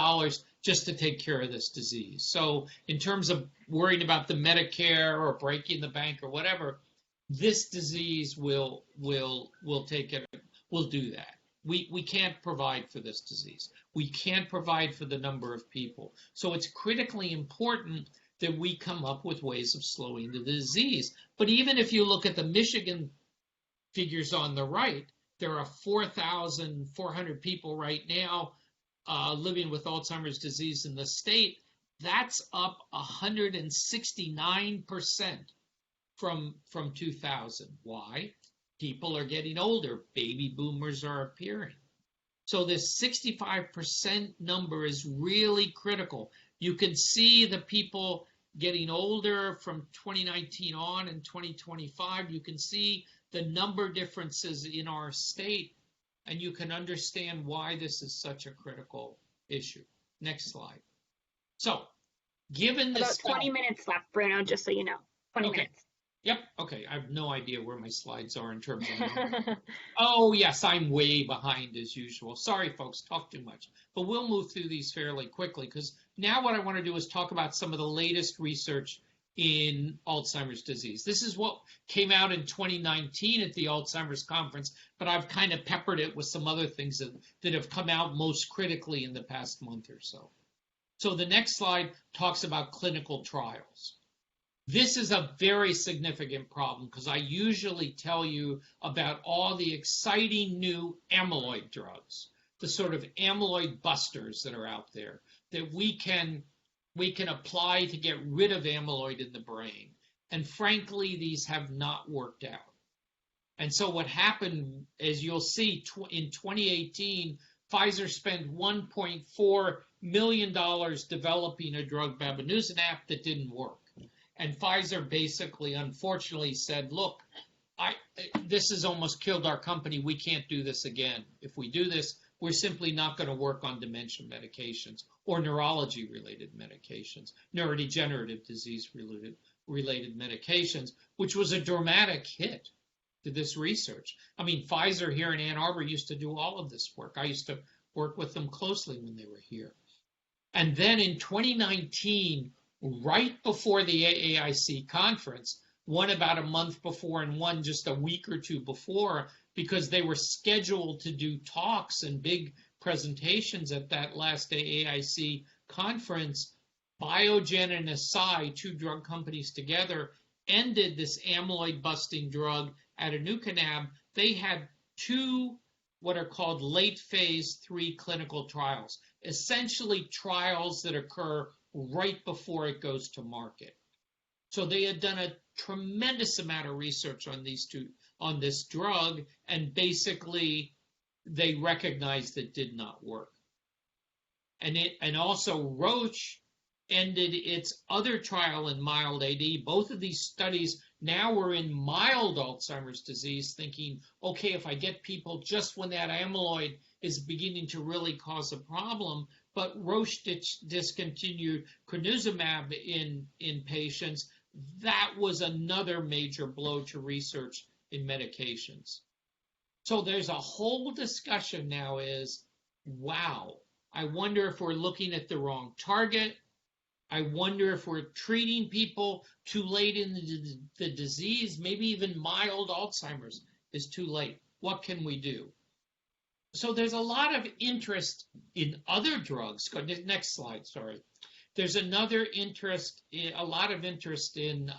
just to take care of this disease. So in terms of worrying about the Medicare or breaking the bank or whatever, this disease will take it, will do that. We can't provide for this disease. We can't provide for the number of people. So it's critically important that we come up with ways of slowing the disease. But even if you look at the Michigan figures on the right, there are 4,400 people right now living with Alzheimer's disease in the state. That's up 169% from 2000. Why? People are getting older. Baby boomers are appearing. So this 65% number is really critical. You can see the people getting older from 2019 on and 2025. You can see the number differences in our state, and you can understand why this is such a critical issue. Next slide. So, given this... About 20 minutes left, Bruno, just so you know. 20 minutes. Yep, okay. I have no idea where my slides are in terms of... Oh, yes, I'm way behind as usual. Sorry, folks, talk too much. But we'll move through these fairly quickly, because now what I want to do is talk about some of the latest research in Alzheimer's disease. This is what came out in 2019 at the Alzheimer's conference, but I've kind of peppered it with some other things that have come out most critically in the past month or so. So the next slide talks about clinical trials. This is a very significant problem because I usually tell you about all the exciting new amyloid drugs, the sort of amyloid busters that are out there that we can apply to get rid of amyloid in the brain. And frankly, these have not worked out. And so what happened, as you'll see, in 2018, Pfizer spent $1.4 million developing a drug, babenuzumab, that didn't work. And Pfizer basically, unfortunately, said, look, this has almost killed our company. We can't do this again. If we do this, we're simply not going to work on dementia medications or neurology-related medications, neurodegenerative disease-related medications, which was a dramatic hit to this research. I mean, Pfizer here in Ann Arbor used to do all of this work. I used to work with them closely when they were here. And then in 2019, right before the AAIC conference, one about a month before and one just a week or two before, because they were scheduled to do talks and big presentations at that last AAIC conference, Biogen and Eisai, two drug companies together, ended this amyloid-busting drug aducanumab. They had two what are called late phase 3 clinical trials, essentially trials that occur right before it goes to market. So they had done a tremendous amount of research on this drug, and basically they recognized it did not work. And also Roche ended its other trial in mild AD. Both of these studies now were in mild Alzheimer's disease, thinking, okay, if I get people just when that amyloid is beginning to really cause a problem, but Roche discontinued cognition in patients. That was another major blow to research in medications. So there's a whole discussion now is, wow, I wonder if we're looking at the wrong target. I wonder if we're treating people too late in the disease. Maybe even mild Alzheimer's is too late. What can we do? So there's a lot of interest in other drugs. Go next slide, sorry. There's a lot of interest in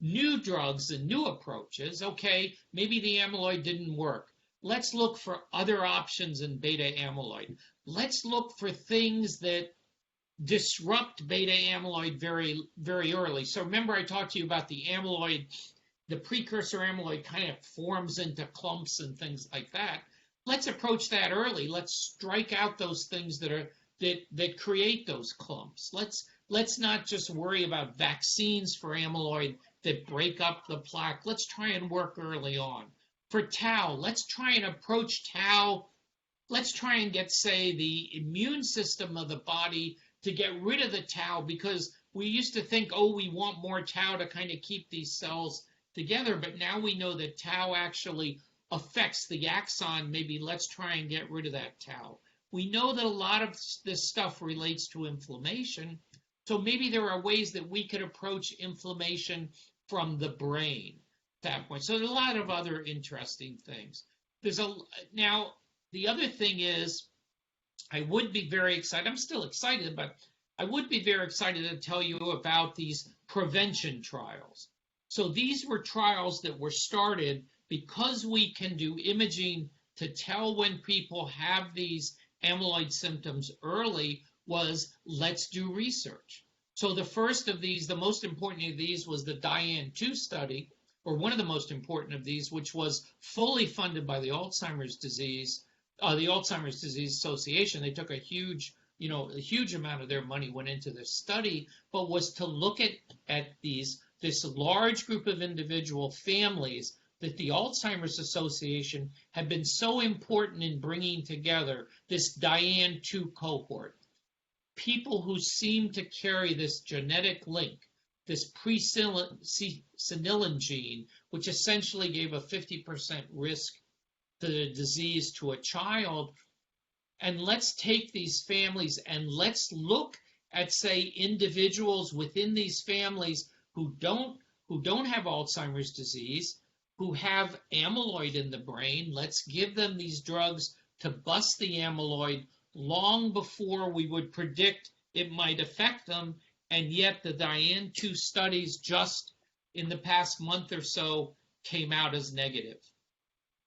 new drugs and new approaches. Okay, maybe the amyloid didn't work. Let's look for other options in beta amyloid. Let's look for things that disrupt beta amyloid very, very early. So remember I talked to you about the amyloid, the precursor amyloid kind of forms into clumps and things like that. Let's approach that early. Let's strike out those things that create those clumps. Let's not just worry about vaccines for amyloid that break up the plaque. Let's try and work early on. For tau, let's try and approach tau. Let's try and get, say, the immune system of the body to get rid of the tau, because we used to think, oh, we want more tau to kind of keep these cells together, but now we know that tau actually affects the axon. Maybe let's try and get rid of that tau. We know that a lot of this stuff relates to inflammation, so maybe there are ways that we could approach inflammation from the brain at that point. So there's a lot of other interesting things. Now, the other thing is, I would be very excited. I'm still excited, but I would be very excited to tell you about these prevention trials. So these were trials that were started because we can do imaging to tell when people have these amyloid symptoms early. Let's do research. So the first of these, the most important of these, was the DIAN-2 study, or one of the most important of these, which was fully funded by the Alzheimer's Disease Association. They took a huge amount of their money went into this study, but was to look at this large group of individual families that the Alzheimer's Association had been so important in bringing together, this DIAN-2 cohort. People who seem to carry this genetic link, this presenilin gene, which essentially gave a 50% risk to the disease to a child. And let's take these families and let's look at, say, individuals within these families who don't have Alzheimer's disease, who have amyloid in the brain. Let's give them these drugs to bust the amyloid long before we would predict it might affect them. And yet the DIAN-2 studies just in the past month or so came out as negative.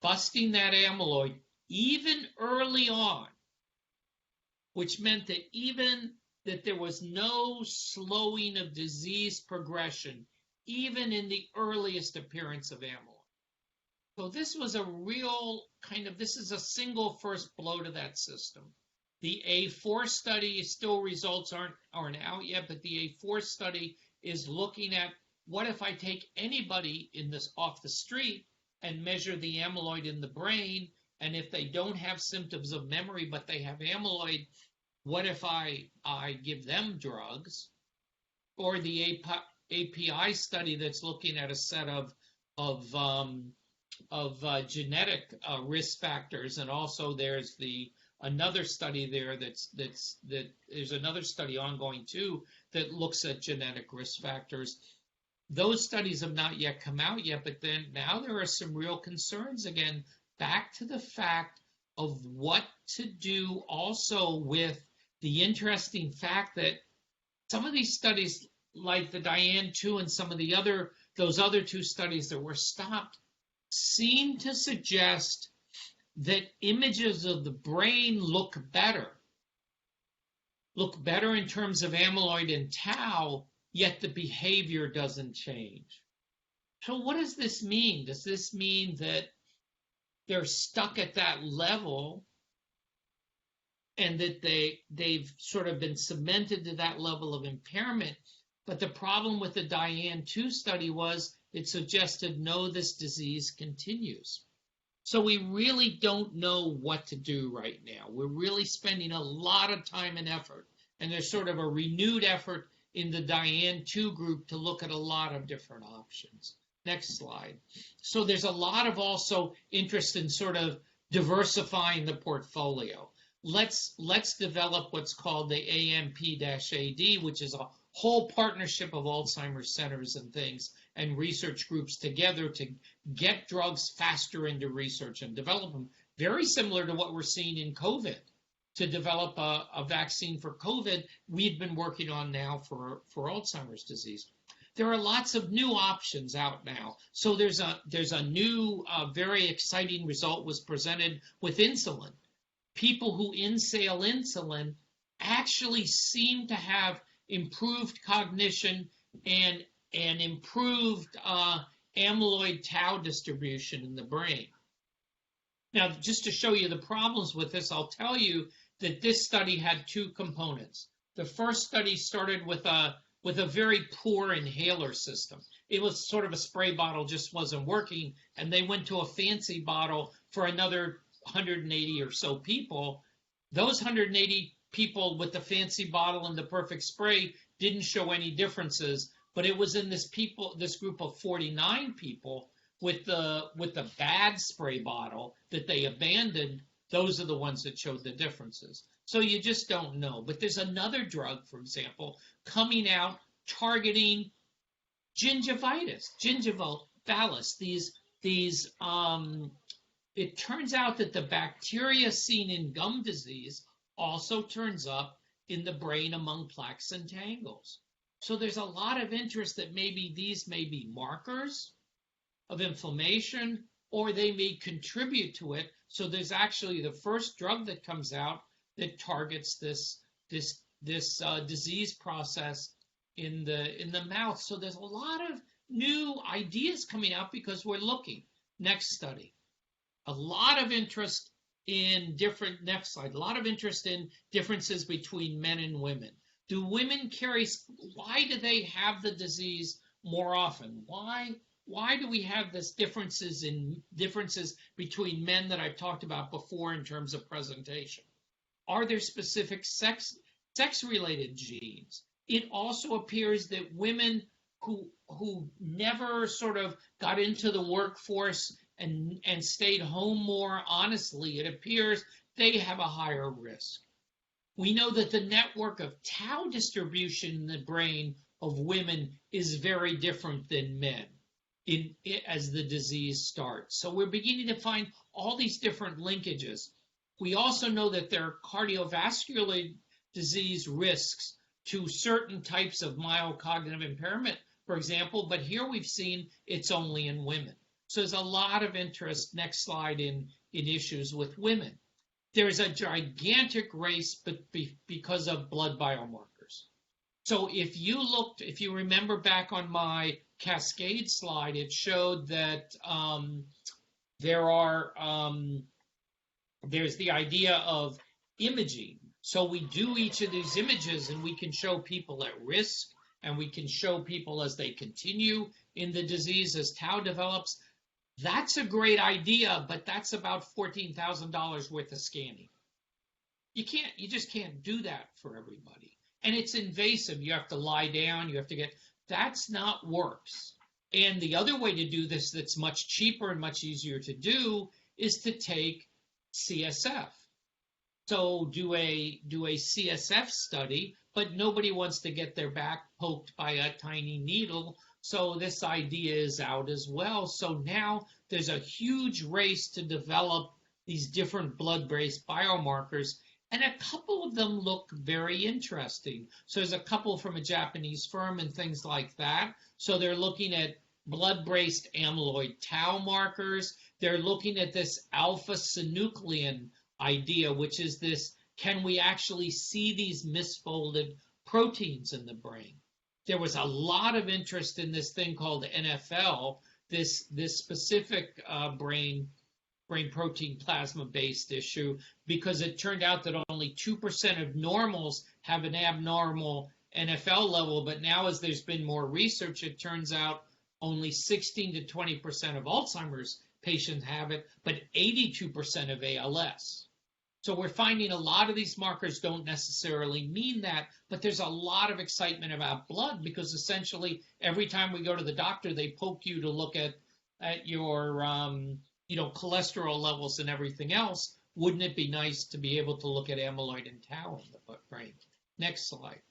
Busting that amyloid even early on, which meant that there was no slowing of disease progression, even in the earliest appearance of amyloid. So this was this is a single first blow to that system. The A4 study, still results aren't out yet, but the A4 study is looking at, what if I take anybody off the street and measure the amyloid in the brain, and if they don't have symptoms of memory but they have amyloid, what if I give them drugs? Or the API study that's looking at a set of genetic risk factors, and also there's another study there there's another study ongoing too that looks at genetic risk factors. Those studies have not yet come out yet, but then now there are some real concerns again, back to the fact of what to do also with the interesting fact that some of these studies, like the DIAN-2 and some of those other two studies that were stopped, seem to suggest that images of the brain look better in terms of amyloid and tau, yet the behavior doesn't change. So what does this mean? Does this mean that they're stuck at that level and that they've sort of been cemented to that level of impairment? But the problem with the DIAN-2 study was it suggested, no, this disease continues. So we really don't know what to do right now. We're really spending a lot of time and effort, and there's sort of a renewed effort in the DIAN-2 group to look at a lot of different options. Next slide. So there's a lot of also interest in sort of diversifying the portfolio. Let's develop what's called the AMP-AD, which is a whole partnership of Alzheimer's centers and things and research groups together to get drugs faster into research and develop them. Very similar to what we're seeing in COVID. To develop a vaccine for COVID, we've been working on now for Alzheimer's disease. there are lots of new options out now. So there's a new, very exciting result was presented with insulin. People who inhale insulin actually seem to have improved cognition and improved amyloid tau distribution in the brain. Now, just to show you the problems with this, I'll tell you that this study had two components. The first study started with a very poor inhaler system. It was sort of a spray bottle, just wasn't working, and they went to a fancy bottle for another 180 or so people. Those 180 people with the fancy bottle and the perfect spray didn't show any differences, but it was in this group of 49 people with the bad spray bottle that they abandoned. Those are the ones that showed the differences. So you just don't know. But there's another drug, for example, coming out targeting gingivitis. It turns out that the bacteria seen in gum disease also turns up in the brain among plaques and tangles. So there's a lot of interest that maybe these may be markers of inflammation, or they may contribute to it. So there's actually the first drug that comes out that targets this disease process in the mouth. So there's a lot of new ideas coming out because we're looking. Next study. A lot of interest in next slide, a lot of interest in differences between men and women. Do women why do they have the disease more often? Why do we have this differences between men that I've talked about before in terms of presentation? Are there specific sex-related genes? It also appears that women who never sort of got into the workforce and stayed home more, honestly, it appears they have a higher risk. We know that the network of tau distribution in the brain of women is very different than men as the disease starts. So we're beginning to find all these different linkages. We also know that there are cardiovascular disease risks to certain types of mild cognitive impairment, for example, but here we've seen it's only in women. So there's a lot of interest, next slide, in issues with women. There's a gigantic race because of blood biomarkers. So if you remember back on my cascade slide, it showed that there's the idea of imaging. So we do each of these images and we can show people at risk, and we can show people as they continue in the disease, as tau develops. That's a great idea, but that's about $14,000 worth of scanning. You just can't do that for everybody. And it's invasive. You have to lie down, that's not works. And the other way to do this that's much cheaper and much easier to do is to take CSF. So do a CSF study, but nobody wants to get their back poked by a tiny needle. So this idea is out as well. So now there's a huge race to develop these different blood-based biomarkers, and a couple of them look very interesting. So there's a couple from a Japanese firm and things like that. So they're looking at blood-based amyloid tau markers. They're looking at this alpha-synuclein idea, which is this, can we actually see these misfolded proteins in the brain? There was a lot of interest in this thing called NFL, this specific brain protein plasma-based issue, because it turned out that only 2% of normals have an abnormal NFL level, but now as there's been more research, it turns out only 16 to 20% of Alzheimer's patients have it, but 82% of ALS. So we're finding a lot of these markers don't necessarily mean that, but there's a lot of excitement about blood, because essentially every time we go to the doctor, they poke you to look at your cholesterol levels and everything else. Wouldn't it be nice to be able to look at amyloid and tau in the brain? Next slide.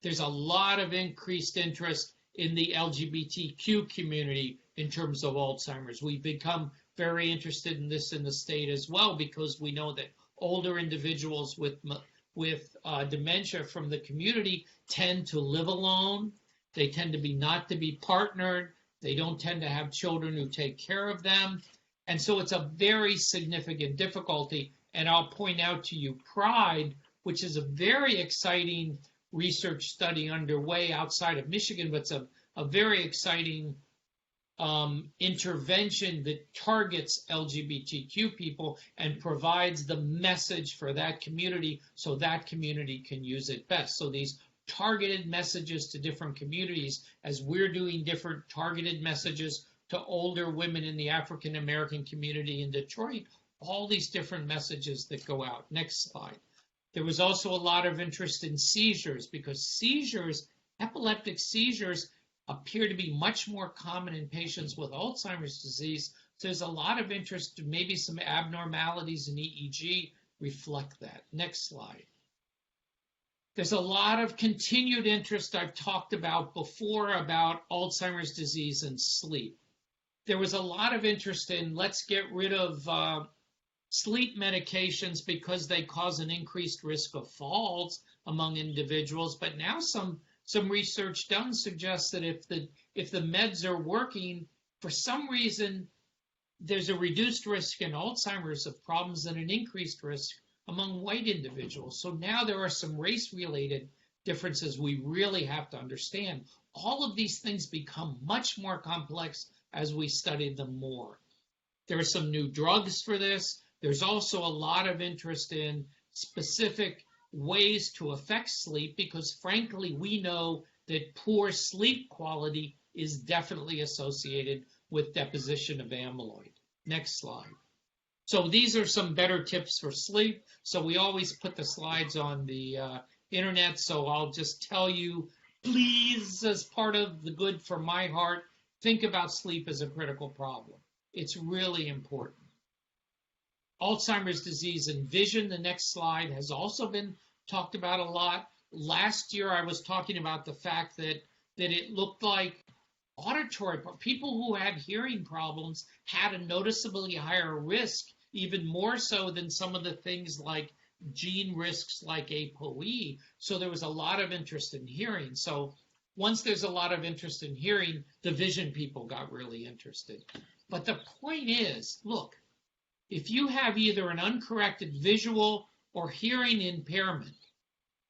There's a lot of increased interest in the LGBTQ community in terms of Alzheimer's. We've become very interested in this in the state as well, because we know that older individuals with dementia from the community tend to live alone. They tend to be not to be partnered. They don't tend to have children who take care of them. And so it's a very significant difficulty. And I'll point out to you PRIDE, which is a very exciting research study underway outside of Michigan, but it's a very exciting intervention that targets LGBTQ people and provides the message for that community so that community can use it best. So these targeted messages to different communities, as we're doing different targeted messages to older women in the African American community in Detroit, all these different messages that go out. Next slide. There was also a lot of interest in seizures because seizures, epileptic seizures, appear to be much more common in patients with Alzheimer's disease. So there's a lot of interest, maybe some abnormalities in EEG reflect that. Next slide. There's a lot of continued interest I've talked about before about Alzheimer's disease and sleep. There was a lot of interest in let's get rid of sleep medications because they cause an increased risk of falls among individuals. But now some research done suggests that if the meds are working, for some reason, there's a reduced risk in Alzheimer's of problems and an increased risk among white individuals. So now there are some race-related differences we really have to understand. All of these things become much more complex as we study them more. There are some new drugs for this. There's also a lot of interest in specific ways to affect sleep because, frankly, we know that poor sleep quality is definitely associated with deposition of amyloid. Next slide. So these are some better tips for sleep. So we always put the slides on the internet. So I'll just tell you, please, as part of the good for my heart, think about sleep as a critical problem. It's really important. Alzheimer's disease and vision, the next slide, has also been talked about a lot. Last year, I was talking about the fact that it looked like auditory people who had hearing problems had a noticeably higher risk, even more so than some of the things like gene risks like ApoE. So there was a lot of interest in hearing. So once there's a lot of interest in hearing, the vision people got really interested. But the point is, look, if you have either an uncorrected visual or hearing impairment,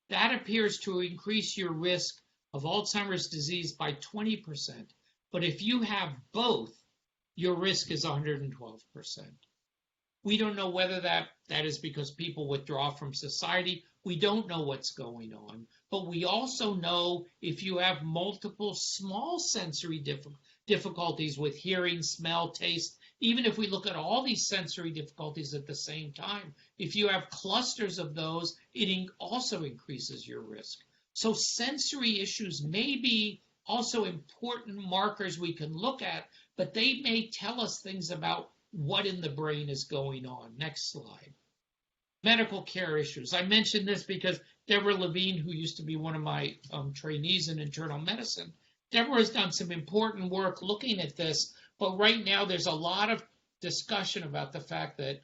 that appears to increase your risk of Alzheimer's disease by 20%. But if you have both, your risk is 112%. We don't know whether that is because people withdraw from society. We don't know what's going on. But we also know if you have multiple small sensory difficulties with hearing, smell, taste, even if we look at all these sensory difficulties at the same time, if you have clusters of those, it also increases your risk. So sensory issues may be also important markers we can look at, but they may tell us things about what in the brain is going on. Next slide. Medical care issues. I mentioned this because Deborah Levine, who used to be one of my trainees in internal medicine, Deborah has done some important work looking at this, but right now there's a lot of discussion about the fact that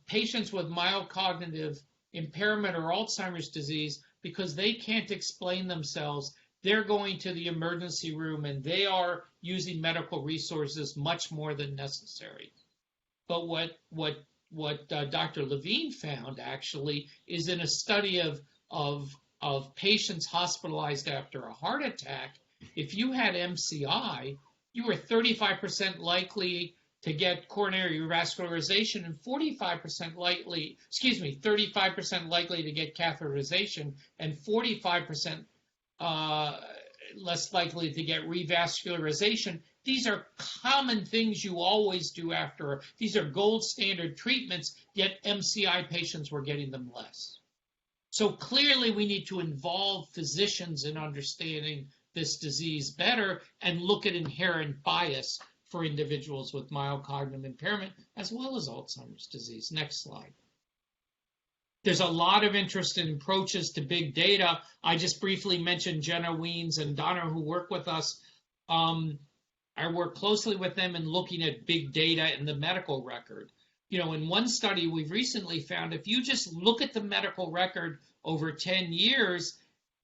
patients with mild cognitive impairment or Alzheimer's disease, because they can't explain themselves, they're going to the emergency room and they are using medical resources much more than necessary. But what Dr. Levine found actually is in a study of patients hospitalized after a heart attack, if you had MCI, you were 35% likely to get coronary revascularization and 35% likely to get catheterization and 45% less likely to get revascularization. These are common things you always do after. These are gold standard treatments, yet MCI patients were getting them less. So clearly we need to involve physicians in understanding this disease better and look at inherent bias for individuals with mild cognitive impairment as well as Alzheimer's disease. Next slide. There's a lot of interest in approaches to big data. I just briefly mentioned Jenna Weens and Donna who work with us. I work closely with them in looking at big data in the medical record. You know, in one study we've recently found if you just look at the medical record over 10 years,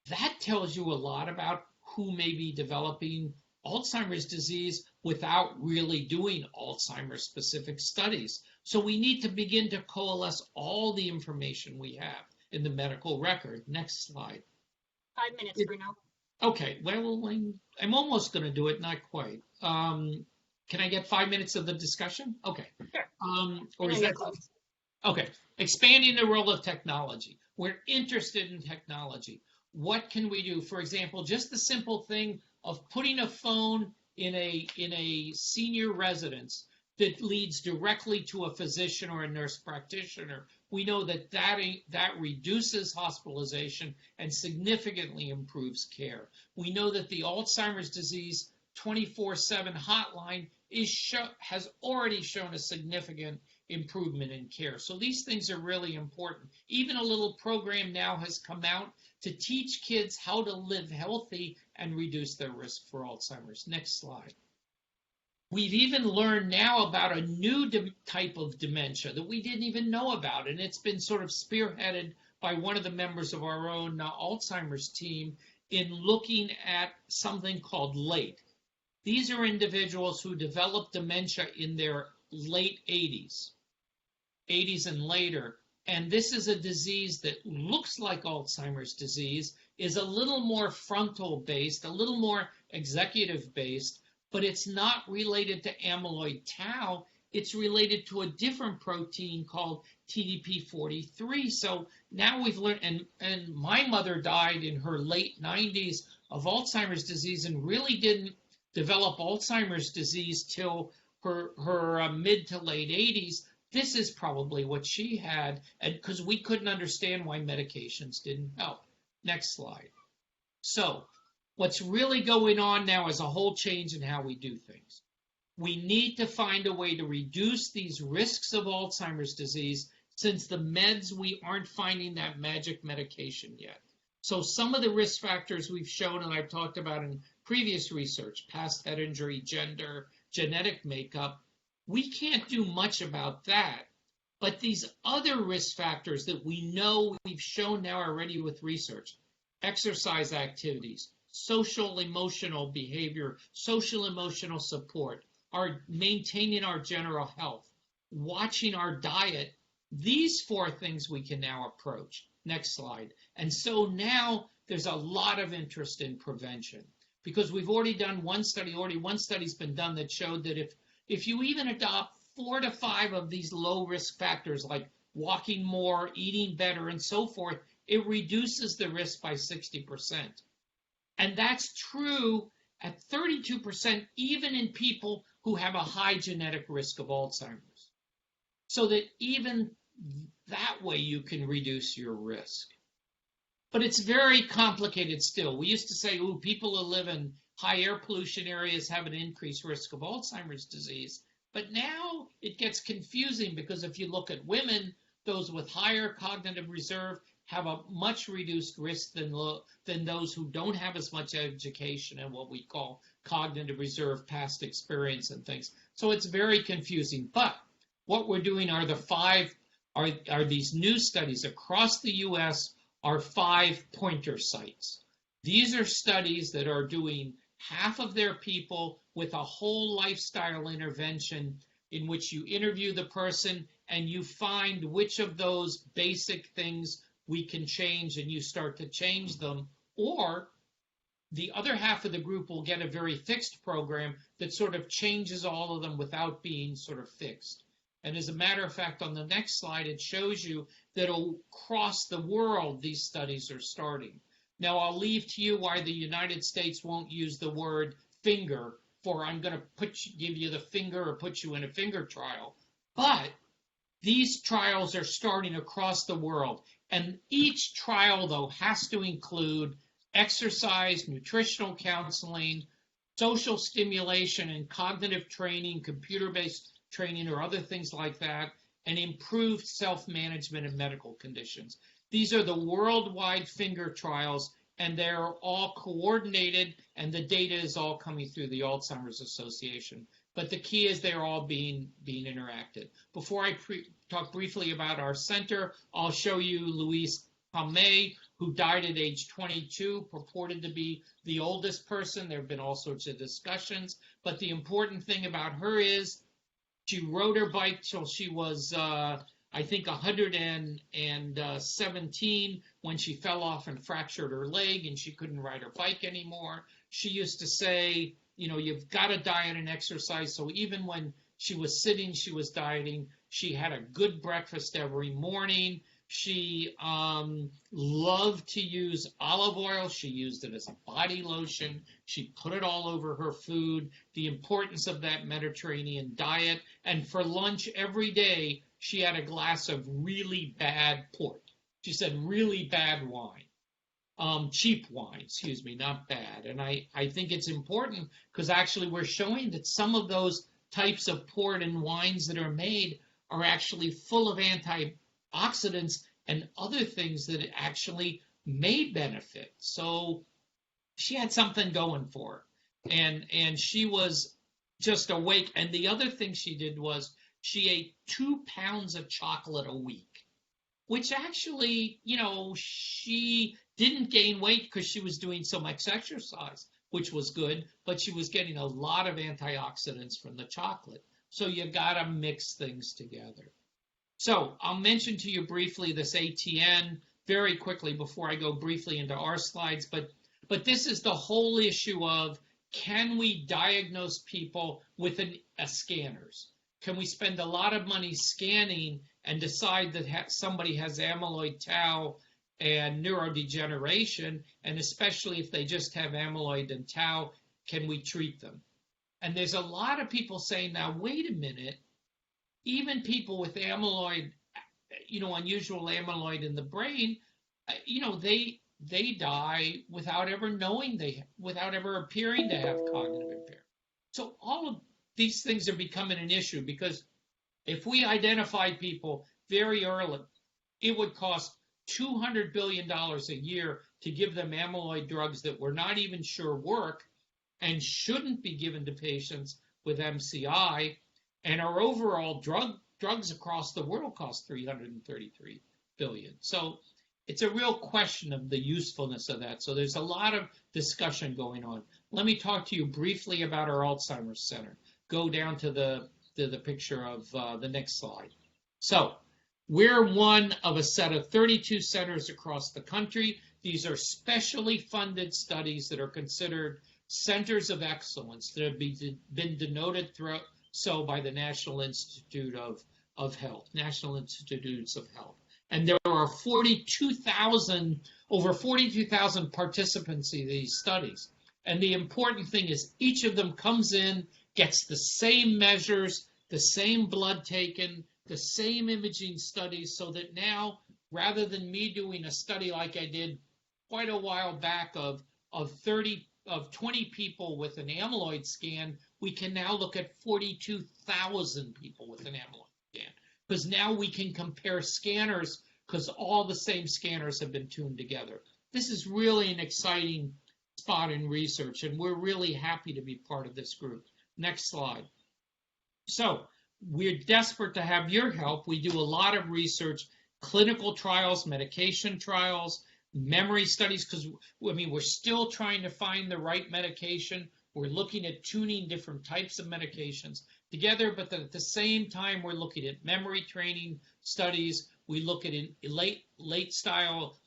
that tells you a lot about who may be developing Alzheimer's disease without really doing Alzheimer's specific studies. So we need to begin to coalesce all the information we have in the medical record. Next slide. 5 minutes, Bruno. Okay, well, I'm almost going to do it, not quite. Can I get 5 minutes of the discussion? Okay. Sure. Or is that close? Okay. Expanding the role of technology. We're interested in technology. What can we do? For example, just the simple thing of putting a phone in a senior residence that leads directly to a physician or a nurse practitioner. We know that reduces hospitalization and significantly improves care. We know that the Alzheimer's disease 24/7 hotline has already shown a significant improvement in care. So these things are really important. Even a little program now has come out to teach kids how to live healthy and reduce their risk for Alzheimer's. Next slide. We've even learned now about a new type of dementia that we didn't even know about, and it's been sort of spearheaded by one of the members of our own Alzheimer's team in looking at something called late. These are individuals who develop dementia in their late 80s and later, and this is a disease that looks like Alzheimer's disease, is a little more frontal-based, a little more executive-based, but it's not related to amyloid tau. It's related to a different protein called TDP-43. So now we've learned, and my mother died in her late 90s of Alzheimer's disease and really didn't develop Alzheimer's disease till her mid to late 80s. This is probably what she had, and because we couldn't understand why medications didn't help. Next slide. So what's really going on now is a whole change in how we do things. We need to find a way to reduce these risks of Alzheimer's disease, since the meds, we aren't finding that magic medication yet. So some of the risk factors we've shown, and I've talked about in previous research, past head injury, gender, genetic makeup, we can't do much about that. But these other risk factors that we know we've shown now already with research, exercise activities, social emotional behavior, social emotional support, our maintaining our general health, watching our diet, these 4 things we can now approach. Next slide. And so now there's a lot of interest in prevention, because we've already done one study's been done that showed that if you even adopt 4 to 5 of these low risk factors like walking more, eating better, and so forth, it reduces the risk by 60%. And that's true at 32% even in people who have a high genetic risk of Alzheimer's. So that even that way you can reduce your risk. But it's very complicated still. We used to say, people who live in high air pollution areas have an increased risk of Alzheimer's disease. But now it gets confusing, because if you look at women, those with higher cognitive reserve have a much reduced risk than those who don't have as much education and what we call cognitive reserve, past experience and things. So it's very confusing. But what we're doing are these new studies across the U.S. are 5 pointer sites. These are studies that are doing half of their people with a whole lifestyle intervention in which you interview the person and you find which of those basic things we can change, and you start to change them. Or the other half of the group will get a very fixed program that sort of changes all of them without being sort of fixed. And as a matter of fact, on the next slide, it shows you that across the world, these studies are starting. Now, I'll leave to you why the United States won't use the word finger for I'm going to give you the finger or put you in a finger trial. But these trials are starting across the world. And each trial, though, has to include exercise, nutritional counseling, social stimulation and cognitive training, computer-based training or other things like that, and improved self-management of medical conditions. These are the worldwide finger trials, and they're all coordinated, and the data is all coming through the Alzheimer's Association. But the key is they're all being interacted. Before I talk briefly about our center, I'll show you Luis May, who died at age 22, purported to be the oldest person. There have been all sorts of discussions, but the important thing about her is she rode her bike till she was, I think, 117 when she fell off and fractured her leg and she couldn't ride her bike anymore. She used to say, you know, you've got to diet and exercise. So even when she was sitting, she was dieting. She had a good breakfast every morning. She loved to use olive oil. She used it as a body lotion. She put it all over her food, the importance of that Mediterranean diet. And for lunch every day, she had a glass of really bad port. She said really bad wine. Cheap wine, excuse me, not bad. And I think it's important because actually we're showing that some of those types of port and wines that are made are actually full of antioxidants and other things that actually may benefit. So she had something going for her. And she was just awake. And the other thing she did was she ate 2 pounds of chocolate a week, which actually, you know, she didn't gain weight because she was doing so much exercise, which was good, but she was getting a lot of antioxidants from the chocolate. So you got to mix things together. So I'll mention to you briefly this ATN very quickly before I go briefly into our slides, but this is the whole issue of, can we diagnose people with scanners? Can we spend a lot of money scanning and decide that somebody has amyloid, tau, and neurodegeneration, and especially if they just have amyloid and tau, can we treat them? And there's a lot of people saying, now, wait a minute, even people with amyloid, you know, unusual amyloid in the brain, you know, they die without ever knowing without ever appearing to have cognitive impairment. So all of these things are becoming an issue because if we identified people very early, it would cost $200 billion a year to give them amyloid drugs that we're not even sure work and shouldn't be given to patients with MCI. And our overall drugs across the world cost $333 billion. So it's a real question of the usefulness of that. So there's a lot of discussion going on. Let me talk to you briefly about our Alzheimer's Center. Go down to the picture of the next slide. So we're one of a set of 32 centers across the country. These are specially funded studies that are considered centers of excellence that have been denoted throughout by the National Institute of Health, National Institutes of Health. And there are over 42,000 participants in these studies. And the important thing is each of them comes in, gets the same measures, the same blood taken, the same imaging studies, so that now, rather than me doing a study like I did quite a while back of 20 people with an amyloid scan, we can now look at 42,000 people with an amyloid scan. Because now we can compare scanners because all the same scanners have been tuned together. This is really an exciting spot in research, and we're really happy to be part of this group. Next slide. So we're desperate to have your help. We do a lot of research, clinical trials, medication trials, memory studies, because we're still trying to find the right medication. We're looking at tuning different types of medications together, but at the same time, we're looking at memory training studies. We look at lifestyle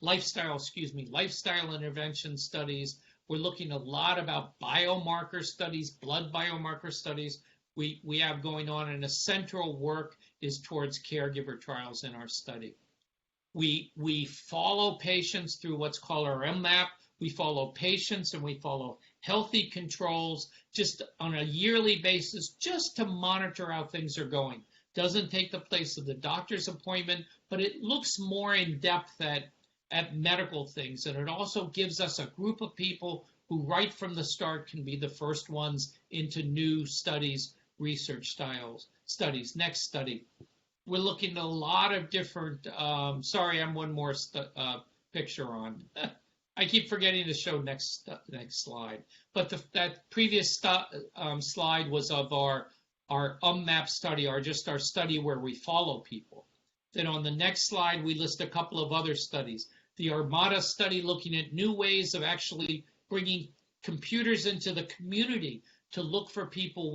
intervention studies. We're looking a lot about biomarker studies, blood biomarker studies. We have going on, and a central work is towards caregiver trials in our study. We follow patients through what's called our MMAP. We follow patients and we follow healthy controls just on a yearly basis, just to monitor how things are going. Doesn't take the place of the doctor's appointment, but it looks more in depth at medical things. And it also gives us a group of people who right from the start can be the first ones into new studies, research studies. Next study. We're looking at a lot of different, sorry, I'm one more picture on. I keep forgetting to show next slide. But that previous slide was of our UMMAP study, our study where we follow people. Then on the next slide, we list a couple of other studies. the Armada study looking at new ways of actually bringing computers into the community to look for people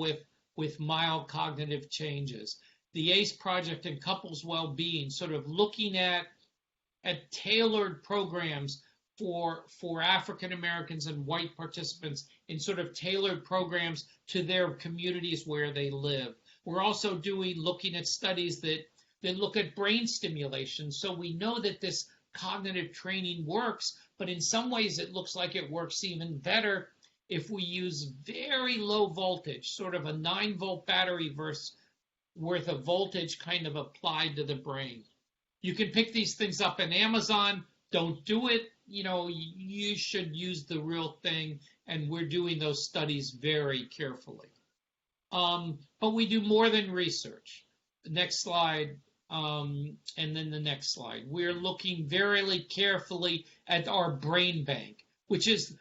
with mild cognitive changes. The ACE project and couples well-being, sort of looking at tailored programs for African Americans and white participants in sort of tailored programs to their communities where they live. We're also looking at studies that look at brain stimulation. So we know that this cognitive training works, but in some ways it looks like it works even better if we use very low voltage, sort of a 9-volt battery worth of voltage kind of applied to the brain. You can pick these things up in Amazon. Don't do it. You should use the real thing, and we're doing those studies very carefully. But we do more than research. The next slide, and then the next slide. We're looking very carefully at our brain bank, which is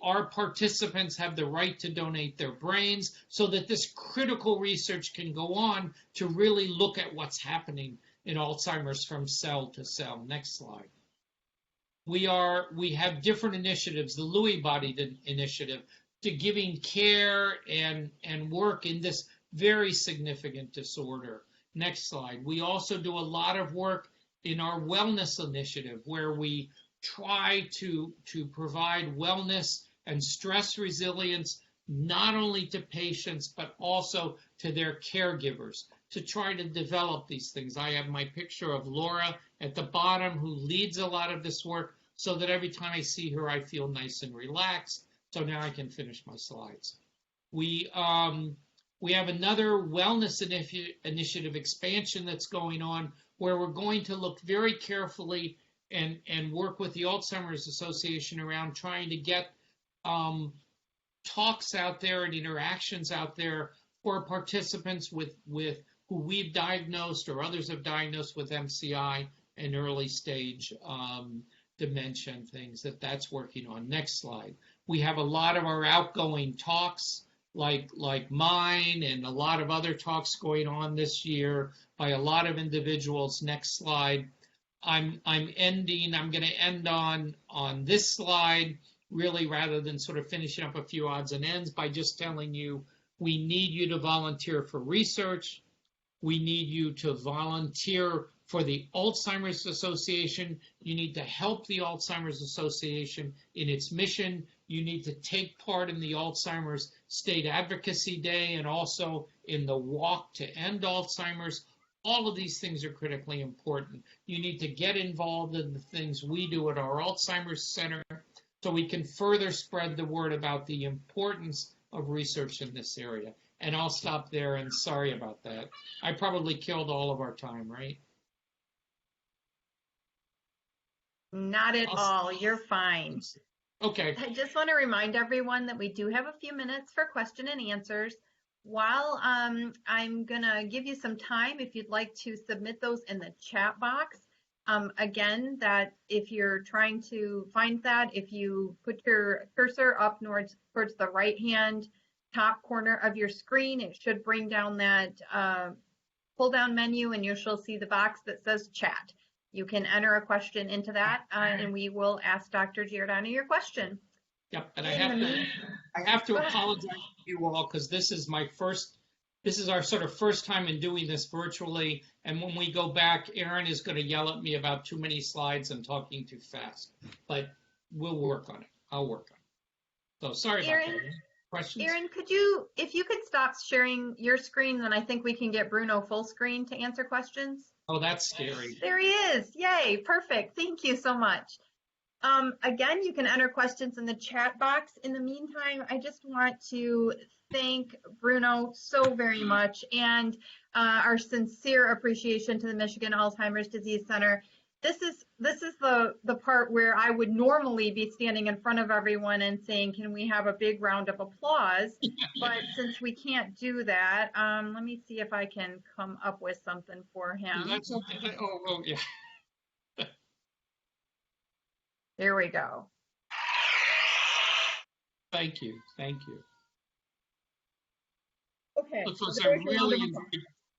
our participants have the right to donate their brains so that this critical research can go on to really look at what's happening in Alzheimer's from cell to cell. Next slide. We have different initiatives, the Lewy Body Initiative, to giving care and work in this very significant disorder. Next slide. We also do a lot of work in our wellness initiative where we try to provide wellness and stress resilience not only to patients but also to their caregivers to try to develop these things. I have my picture of Laura at the bottom who leads a lot of this work so that every time I see her I feel nice and relaxed. So now I can finish my slides. We have another wellness initiative expansion that's going on where we're going to look very carefully and work with the Alzheimer's Association around trying to get talks out there and interactions out there for participants with who we've diagnosed or others have diagnosed with MCI and early stage dementia and things that's working on. Next slide. We have a lot of our outgoing talks like mine and a lot of other talks going on this year by a lot of individuals. Next slide. I'm going to end on this slide really rather than sort of finishing up a few odds and ends by just telling you we need you to volunteer for research. We need you to volunteer for the Alzheimer's Association. You need to help the Alzheimer's Association in its mission. You need to take part in the Alzheimer's State Advocacy Day and also in the Walk to End Alzheimer's. All of these things are critically important. You need to get involved in the things we do at our Alzheimer's Center so we can further spread the word about the importance of research in this area. And I'll stop there, and sorry about that. I probably killed all of our time, right? Not at all. You're fine. Okay. I just want to remind everyone that we do have a few minutes for question and answers. While I'm going to give you some time if you'd like to submit those in the chat box. Again, that if you're trying to find that, if you put your cursor up towards the right-hand top corner of your screen, it should bring down that pull-down menu and you shall see the box that says chat. You can enter a question into that and we will ask Dr. Giordani your question. Yep, and I have to apologize to you all because this is our sort of first time in doing this virtually, and when we go back, Aaron is going to yell at me about too many slides and talking too fast, but we'll work on it. I'll work on it. So sorry about that. Questions? Aaron, if you could stop sharing your screen, then I think we can get Bruno full screen to answer questions. Oh, that's scary. There he is. Yay, perfect. Thank you so much. Again, you can enter questions in the chat box. In the meantime, I just want to thank Bruno so very much and our sincere appreciation to the Michigan Alzheimer's Disease Center. This is the part where I would normally be standing in front of everyone and saying, can we have a big round of applause? But since we can't do that, let me see if I can come up with something for him. That's okay. Oh, yeah. There we go. Thank you. Thank you. Okay. So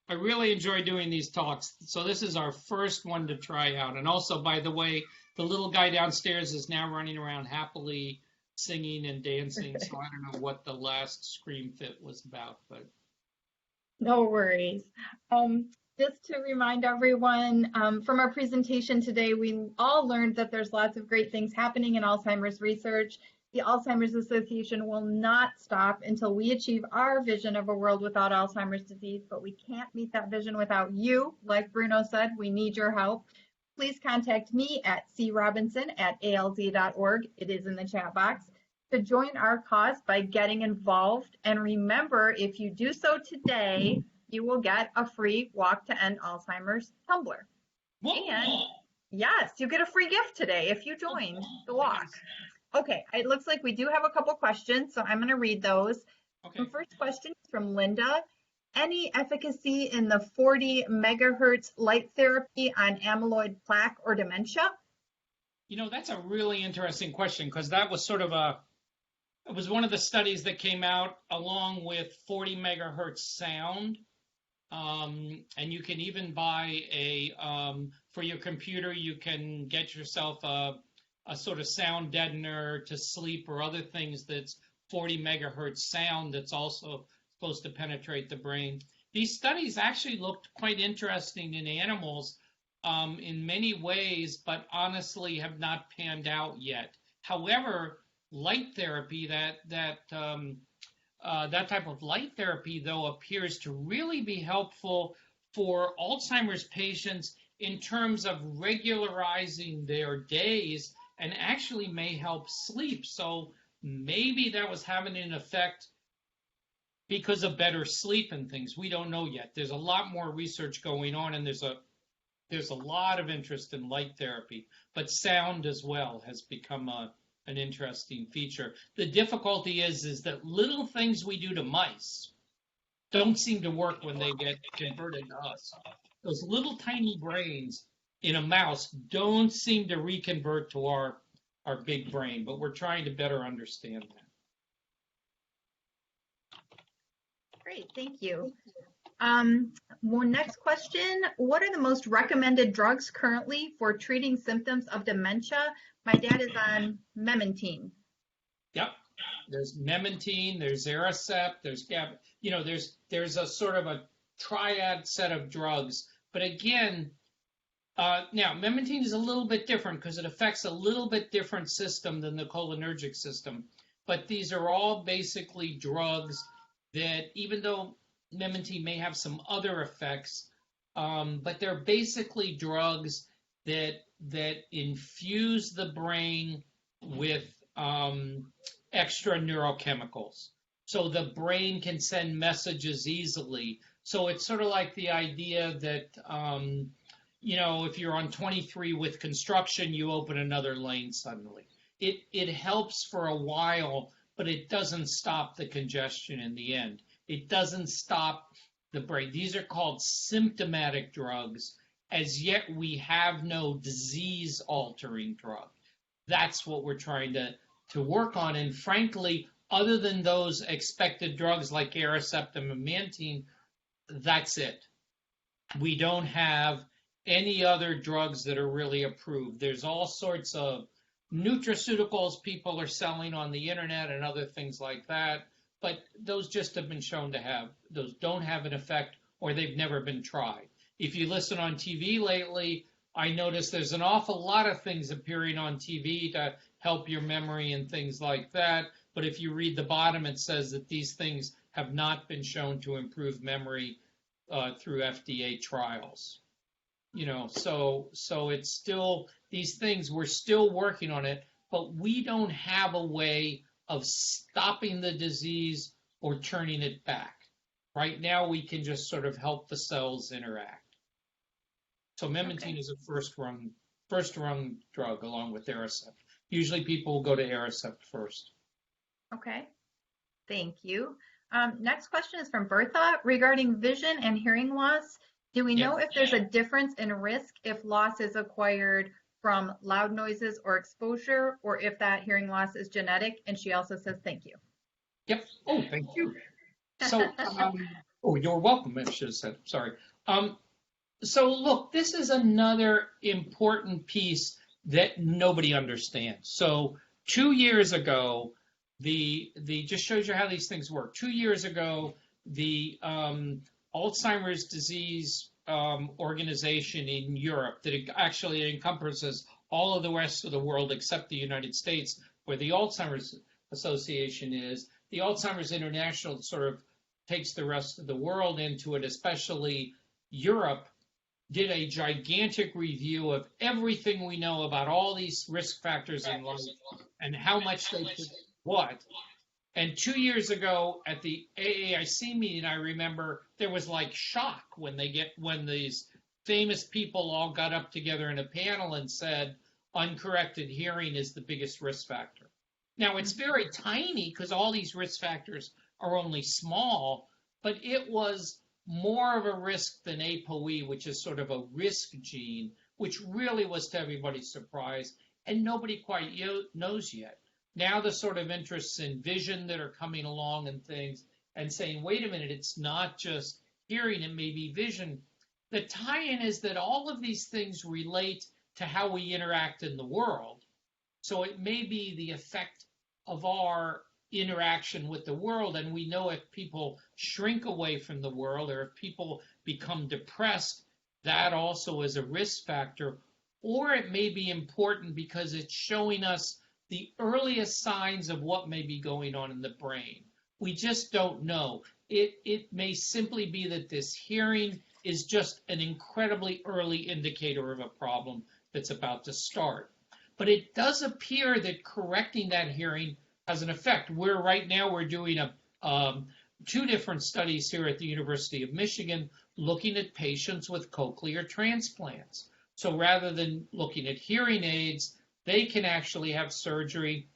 I really enjoy doing these talks. So this is our first one to try out. And also, by the way, The little guy downstairs is now running around happily singing and dancing. So I don't know what the last scream fit was about, but. No worries. Just to remind everyone, from our presentation today, we all learned that there's lots of great things happening in Alzheimer's research. The Alzheimer's Association will not stop until we achieve our vision of a world without Alzheimer's disease, but we can't meet that vision without you. Like Bruno said, we need your help. Please contact me at crobinson@alz.org. It is in the chat box. To join our cause by getting involved. And remember, if you do so today, you will get a free Walk to End Alzheimer's tumbler. And yes, you get a free gift today if you join the walk. Okay, it looks like we do have a couple questions, so I'm going to read those. Okay. The first question is from Linda. Any efficacy in the 40 megahertz light therapy on amyloid plaque or dementia? You know, that's a really interesting question because that was sort of it was one of the studies that came out along with 40 megahertz sound. And you can even buy for your computer, you can get yourself a sort of sound deadener to sleep or other things that's 40 megahertz sound that's also supposed to penetrate the brain. These studies actually looked quite interesting in animals in many ways, but honestly have not panned out yet. However, light therapy, that type of light therapy, though, appears to really be helpful for Alzheimer's patients in terms of regularizing their days and actually may help sleep. So maybe that was having an effect because of better sleep and things. We don't know yet. There's a lot more research going on, and there's a lot of interest in light therapy, but sound as well has become an interesting feature. The difficulty is that little things we do to mice don't seem to work when they get converted to us. Those little tiny brains in a mouse don't seem to reconvert to our big brain, but we're trying to better understand that. Great, thank you. Well, next question, what are the most recommended drugs currently for treating symptoms of dementia? My dad is on memantine. Yep, there's memantine, there's Aricept, there's there's a sort of a triad set of drugs. But again, now memantine is a little bit different because it affects a little bit different system than the cholinergic system. But these are all basically drugs that, even though memantine may have some other effects, but they're basically drugs that infuse the brain with extra neurochemicals. So the brain can send messages easily. So it's sort of like the idea that, if you're on 23 with construction, you open another lane suddenly. It helps for a while, but it doesn't stop the congestion in the end. It doesn't stop the brain. These are called symptomatic drugs. As yet, we have no disease-altering drug. That's what we're trying to work on. And frankly, other than those expected drugs like Aricept and memantine, that's it. We don't have any other drugs that are really approved. There's all sorts of nutraceuticals people are selling on the internet and other things like that, but those just have been shown to have, those don't have an effect or they've never been tried. If you listen on TV lately, I notice there's an awful lot of things appearing on TV to help your memory and things like that. But if you read the bottom, it says that these things have not been shown to improve memory through FDA trials. So it's still, these things, we're still working on it, but we don't have a way of stopping the disease or turning it back. Right now, we can just sort of help the cells interact. So memantine is a first rung drug along with Aricept. Usually people will go to Aricept first. Okay, thank you. Next question is from Bertha regarding vision and hearing loss. Do we know if there's a difference in risk if loss is acquired from loud noises or exposure, or if that hearing loss is genetic? And she also says thank you. Yep. Oh, thank you. So, you're welcome, I should have said. Sorry. So look, this is another important piece that nobody understands. So 2 years ago, the just shows you how these things work. 2 years ago, the Alzheimer's disease organization in Europe that actually encompasses all of the rest of the world except the United States, where the Alzheimer's Association is. The Alzheimer's International sort of takes the rest of the world into it, especially Europe, did a gigantic review of everything we know about all these risk factors in life and how much they could what. And 2 years ago at the AAIC meeting, I remember there was like shock when these famous people all got up together in a panel and said uncorrected hearing is the biggest risk factor. Now it's very tiny because all these risk factors are only small, but it was more of a risk than ApoE, which is sort of a risk gene, which really was to everybody's surprise, and nobody quite knows yet. Now the sort of interests in vision that are coming along and things, and saying, wait a minute, it's not just hearing, it may be vision. The tie-in is that all of these things relate to how we interact in the world. So it may be the effect of our interaction with the world, and we know if people shrink away from the world or if people become depressed, that also is a risk factor. Or it may be important because it's showing us the earliest signs of what may be going on in the brain. We just don't know. It may simply be that this hearing is just an incredibly early indicator of a problem that's about to start. But it does appear that correcting that hearing has an effect. Right now we're doing two different studies here at the University of Michigan looking at patients with cochlear transplants. So rather than looking at hearing aids, they can actually have surgery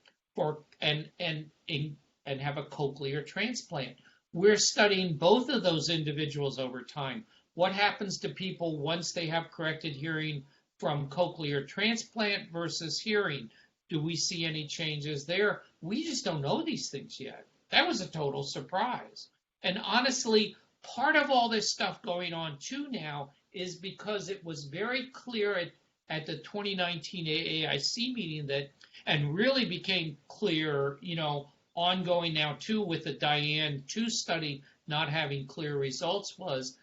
and have a cochlear transplant. We're studying both of those individuals over time. What happens to people once they have corrected hearing from cochlear transplant versus hearing? Do we see any changes there? We just don't know these things yet. That was a total surprise. And honestly, part of all this stuff going on too now is because it was very clear at the 2019 AAIC meeting that, and really became clear, ongoing now too with the Diane 2 study not having clear results was,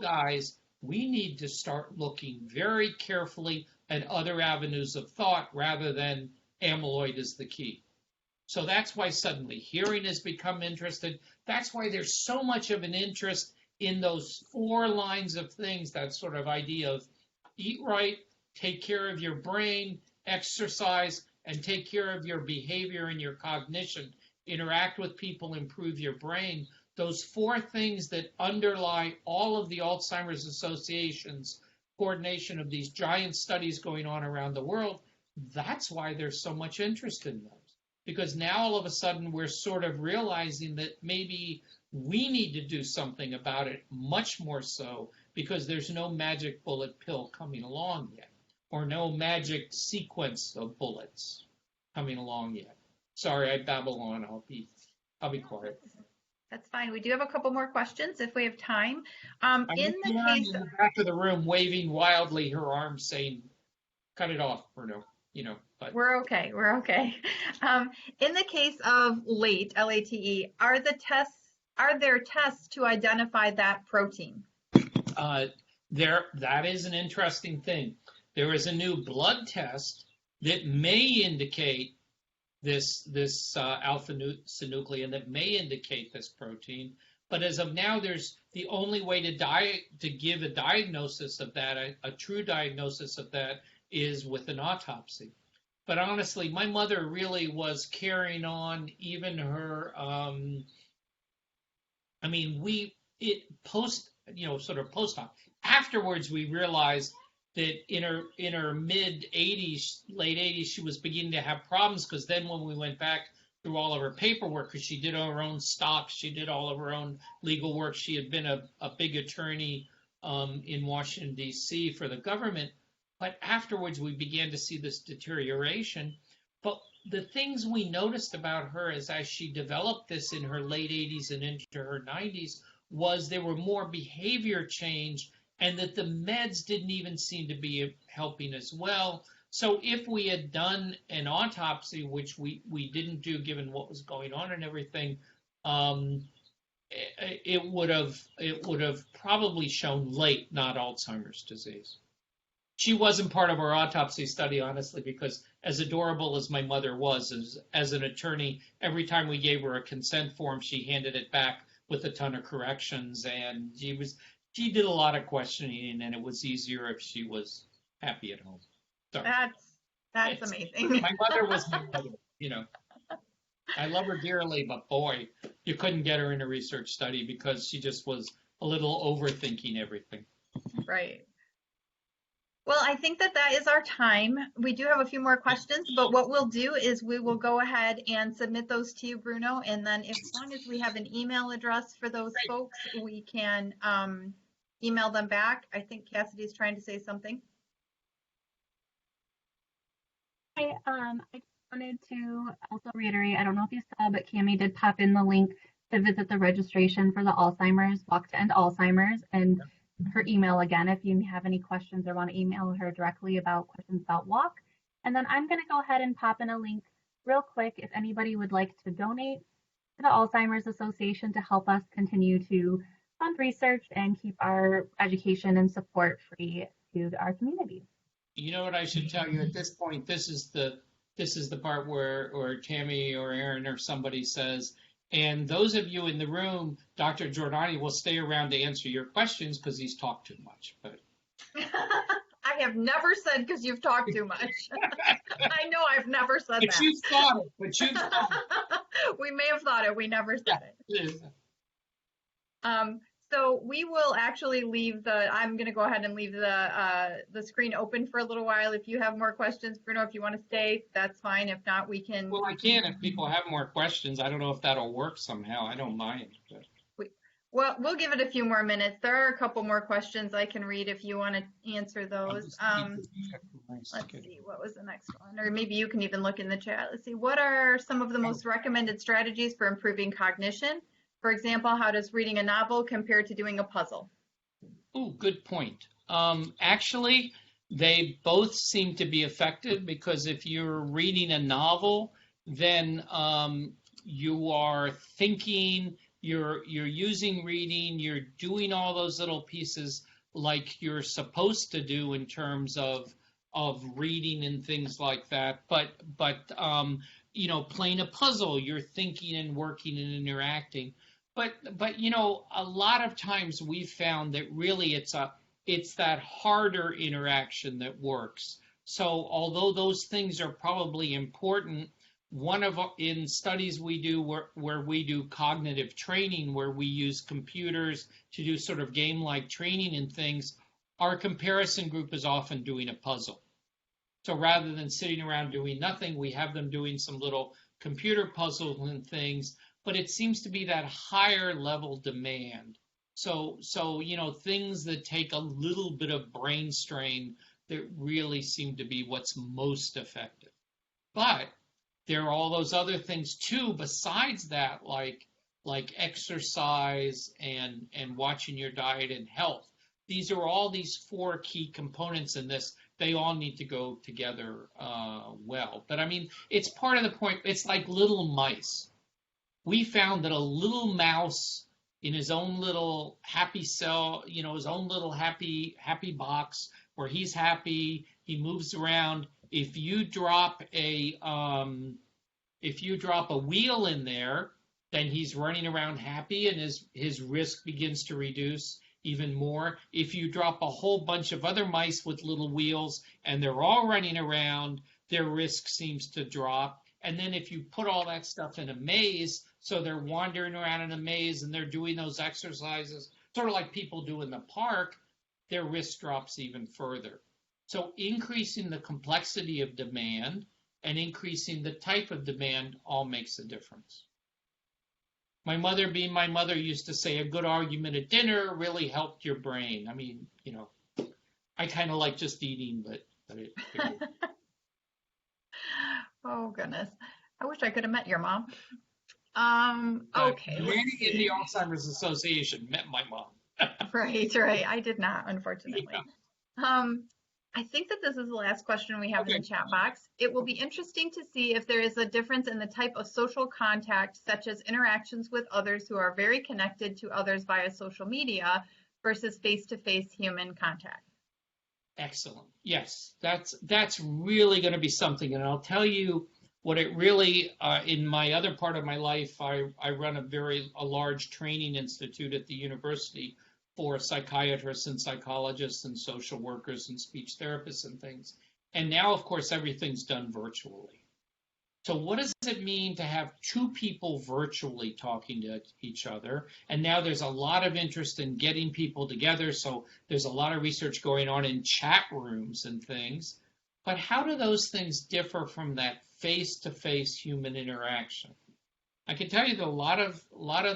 guys, we need to start looking very carefully at other avenues of thought rather than amyloid is the key. So that's why suddenly hearing has become interested. That's why there's so much of an interest in those 4 lines of things, that sort of idea of eat right, take care of your brain, exercise, and take care of your behavior and your cognition. Interact with people, improve your brain. Those 4 things that underlie all of the Alzheimer's Association's coordination of these giant studies going on around the world, that's why there's so much interest in those. Because now all of a sudden we're sort of realizing that maybe we need to do something about it much more so, because there's no magic bullet pill coming along yet, or no magic sequence of bullets coming along yet. Sorry, I babble on. I'll be quiet. That's fine. We do have a couple more questions if we have time. In the back of the room, waving wildly her arms, saying, "Cut it off, Bruno." But we're okay. We're okay. In the case of LATE, LATE, are there tests to identify that protein? That is an interesting thing. There is a new blood test that may indicate this alpha-synuclein that may indicate this protein, but as of now, there's the only way to give a diagnosis of that, a true diagnosis of that, is with an autopsy. But honestly, my mother really was carrying on even her. Post-op. Afterwards, we realized that in her mid 80s, late 80s, she was beginning to have problems, because then when we went back through all of her paperwork, because she did her own stocks, she did all of her own legal work. She had been a big attorney in Washington, D.C. for the government. But afterwards, we began to see this deterioration. But the things we noticed about her as she developed this in her late 80s and into her 90s was there were more behavior change, and that the meds didn't even seem to be helping as well. So if we had done an autopsy, which we didn't do given what was going on and everything, it would have probably shown late, not Alzheimer's disease. She wasn't part of our autopsy study, honestly, because as adorable as my mother was, as an attorney, every time we gave her a consent form, she handed it back with a ton of corrections, and she did a lot of questioning, and it was easier if she was happy at home. Sorry. That's amazing. My mother was my mother, you know. I love her dearly, but boy, you couldn't get her in a research study because she just was a little overthinking everything. Right. Well, I think that is our time. We do have a few more questions, but what we'll do is we will go ahead and submit those to you, Bruno, and then as long as we have an email address for those folks, we can email them back. I think Cassidy's trying to say something. I just wanted to also reiterate, I don't know if you saw, but Cami did pop in the link to visit the registration for the Alzheimer's Walk to End Alzheimer's, and her email again if you have any questions or want to email her directly about questions about walk. And then I'm going to go ahead and pop in a link real quick if anybody would like to donate to the Alzheimer's Association to help us continue to fund research and keep our education and support free to our communities. You know what I should tell you at this point? This is the part where or Tammy or Aaron or somebody says, and those of you in the room, Dr. Giordani will stay around to answer your questions because he's talked too much. But I have never said because you've talked too much. I know I've never said that. But you've thought it. But you've thought it. We may have thought it. We never said it. So we will actually leave I'm going to go ahead and leave the screen open for a little while. If you have more questions, Bruno, if you want to stay, that's fine. If not, we can. Well, I can if people have more questions. I don't know if that'll work somehow. I don't mind. But. Well, we'll give it a few more minutes. There are a couple more questions I can read if you want to answer those. Let's see, what was the next one? Or maybe you can even look in the chat. Let's see, what are some of the most recommended strategies for improving cognition? For example, how does reading a novel compare to doing a puzzle? Oh, good point. Actually, they both seem to be effective because if you're reading a novel, then you are thinking, you're using reading, you're doing all those little pieces like you're supposed to do in terms of reading and things like that. But you know, playing a puzzle, you're thinking and working and interacting. But you know, a lot of times we've found that really it's that harder interaction that works. So although those things are probably important, in studies we do where we do cognitive training, where we use computers to do sort of game-like training and things, our comparison group is often doing a puzzle. So rather than sitting around doing nothing, we have them doing some little computer puzzles and things. But it seems to be that higher level demand. So you know, things that take a little bit of brain strain that really seem to be what's most effective. But there are all those other things too besides that, like exercise and watching your diet and health. These are all these four key components in this. They all need to go together well. But I mean, it's part of the point. It's like little mice. We found that a little mouse in his own little happy cell, you know, his own little happy box where he's happy, he moves around. If you drop a wheel in there, then he's running around happy and his risk begins to reduce even more. If you drop a whole bunch of other mice with little wheels and they're all running around, their risk seems to drop. And then if you put all that stuff in a maze, so they're wandering around in a maze and they're doing those exercises, sort of like people do in the park, their risk drops even further. So increasing the complexity of demand and increasing the type of demand all makes a difference. My mother, being my mother, used to say a good argument at dinner really helped your brain. I mean, you know, I kind of like just eating, but it Oh, goodness. I wish I could have met your mom. Okay. Many in the Alzheimer's Association met my mom. Right. I did not, unfortunately. Yeah. I think that this is the last question we have in Okay. the chat box. It will be interesting to see if there is a difference in the type of social contact, such as interactions with others who are very connected to others via social media versus face-to-face human contact. Excellent. Yes, that's really going to be something. And I'll tell you what it really, in my other part of my life, I run a large training institute at the university for psychiatrists and psychologists and social workers and speech therapists and things. And now, of course, everything's done virtually. So what does it mean to have two people virtually talking to each other? And now there's a lot of interest in getting people together. So there's a lot of research going on in chat rooms and things. But how do those things differ from that face-to-face human interaction? I can tell you that a lot of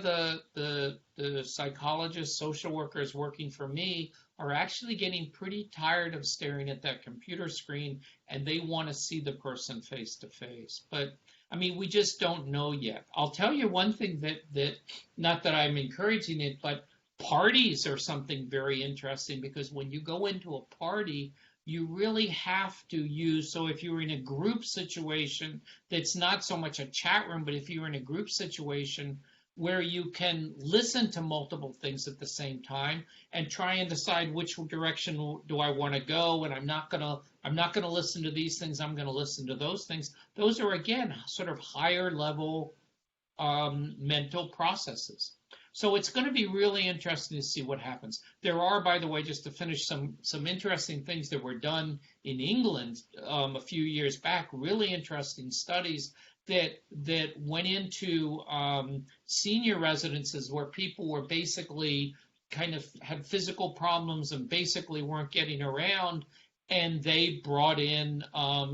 the psychologists, social workers working for me are actually getting pretty tired of staring at that computer screen, and they want to see the person face to face. But I mean, we just don't know yet. I'll tell you one thing that not that I'm encouraging it, but parties are something very interesting, because when you go into a party, you really have to use, so if you're in a group situation that's not so much a chat room, but if you're in a group situation where you can listen to multiple things at the same time and try and decide which direction do I want to go, and I'm not gonna listen to these things, I'm gonna listen to those things. Those are, again, sort of higher level mental processes. So it's going to be really interesting to see what happens. There are, by the way, just to finish, some interesting things that were done in England a few years back, really interesting studies that went into senior residences where people were basically kind of had physical problems and basically weren't getting around, and they brought in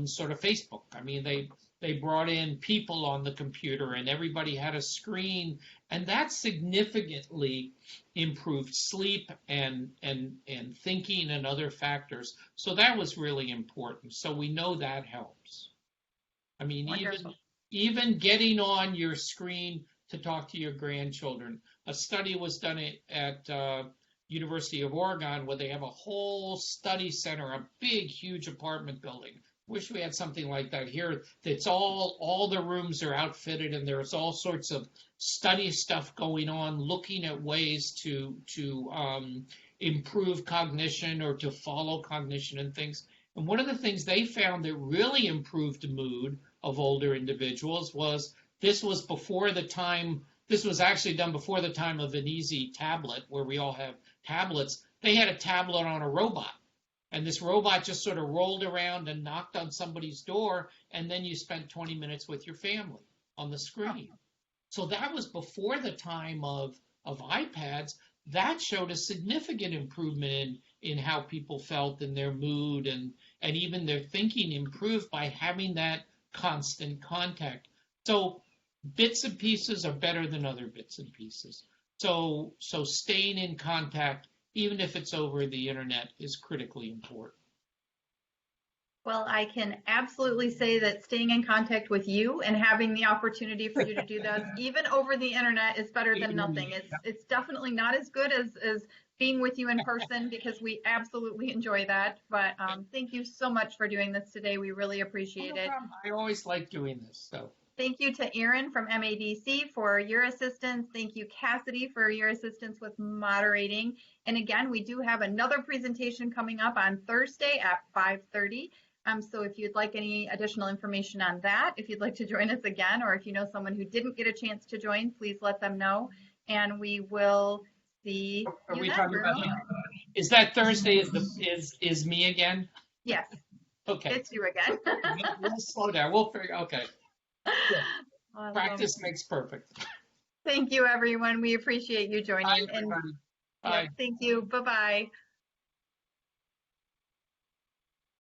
sort of Facebook. I mean, they brought in people on the computer, and everybody had a screen, and that significantly improved sleep and thinking and other factors. So that was really important. So we know that helps. I mean, even getting on your screen to talk to your grandchildren. A study was done at University of Oregon, where they have a whole study center, a big, huge apartment building. Wish we had something like that here. That's all the rooms are outfitted, and there's all sorts of study stuff going on, looking at ways to improve cognition or to follow cognition and things. And one of the things they found that really improved the mood of older individuals was this was actually done before the time of an easy tablet, where we all have tablets. They had a tablet on a robot. And this robot just sort of rolled around and knocked on somebody's door, and then you spent 20 minutes with your family on the screen. So that was before the time of iPads. That showed a significant improvement in how people felt in their mood, and even their thinking improved by having that constant contact. So bits and pieces are better than other bits and pieces. So staying in contact, even if it's over the internet, is critically important. Well, I can absolutely say that staying in contact with you and having the opportunity for you to do that, even over the internet, is better than nothing. It's definitely not as good as being with you in person, because we absolutely enjoy that. But thank you so much for doing this today. We really appreciate it. I always like doing this. So. Thank you to Erin from MADC for your assistance. Thank you, Cassidy, for your assistance with moderating. And again, we do have another presentation coming up on Thursday at 5:30. So if you'd like any additional information on that, if you'd like to join us again, or if you know someone who didn't get a chance to join, please let them know. And we will see you then, Bruno. Is that Thursday is me again? Yes. Okay. It's you again. We'll slow down. We'll figure. Okay. Practice makes perfect. Thank you, everyone. We appreciate you joining. Bye, everybody. Bye. Thank you. Bye-bye.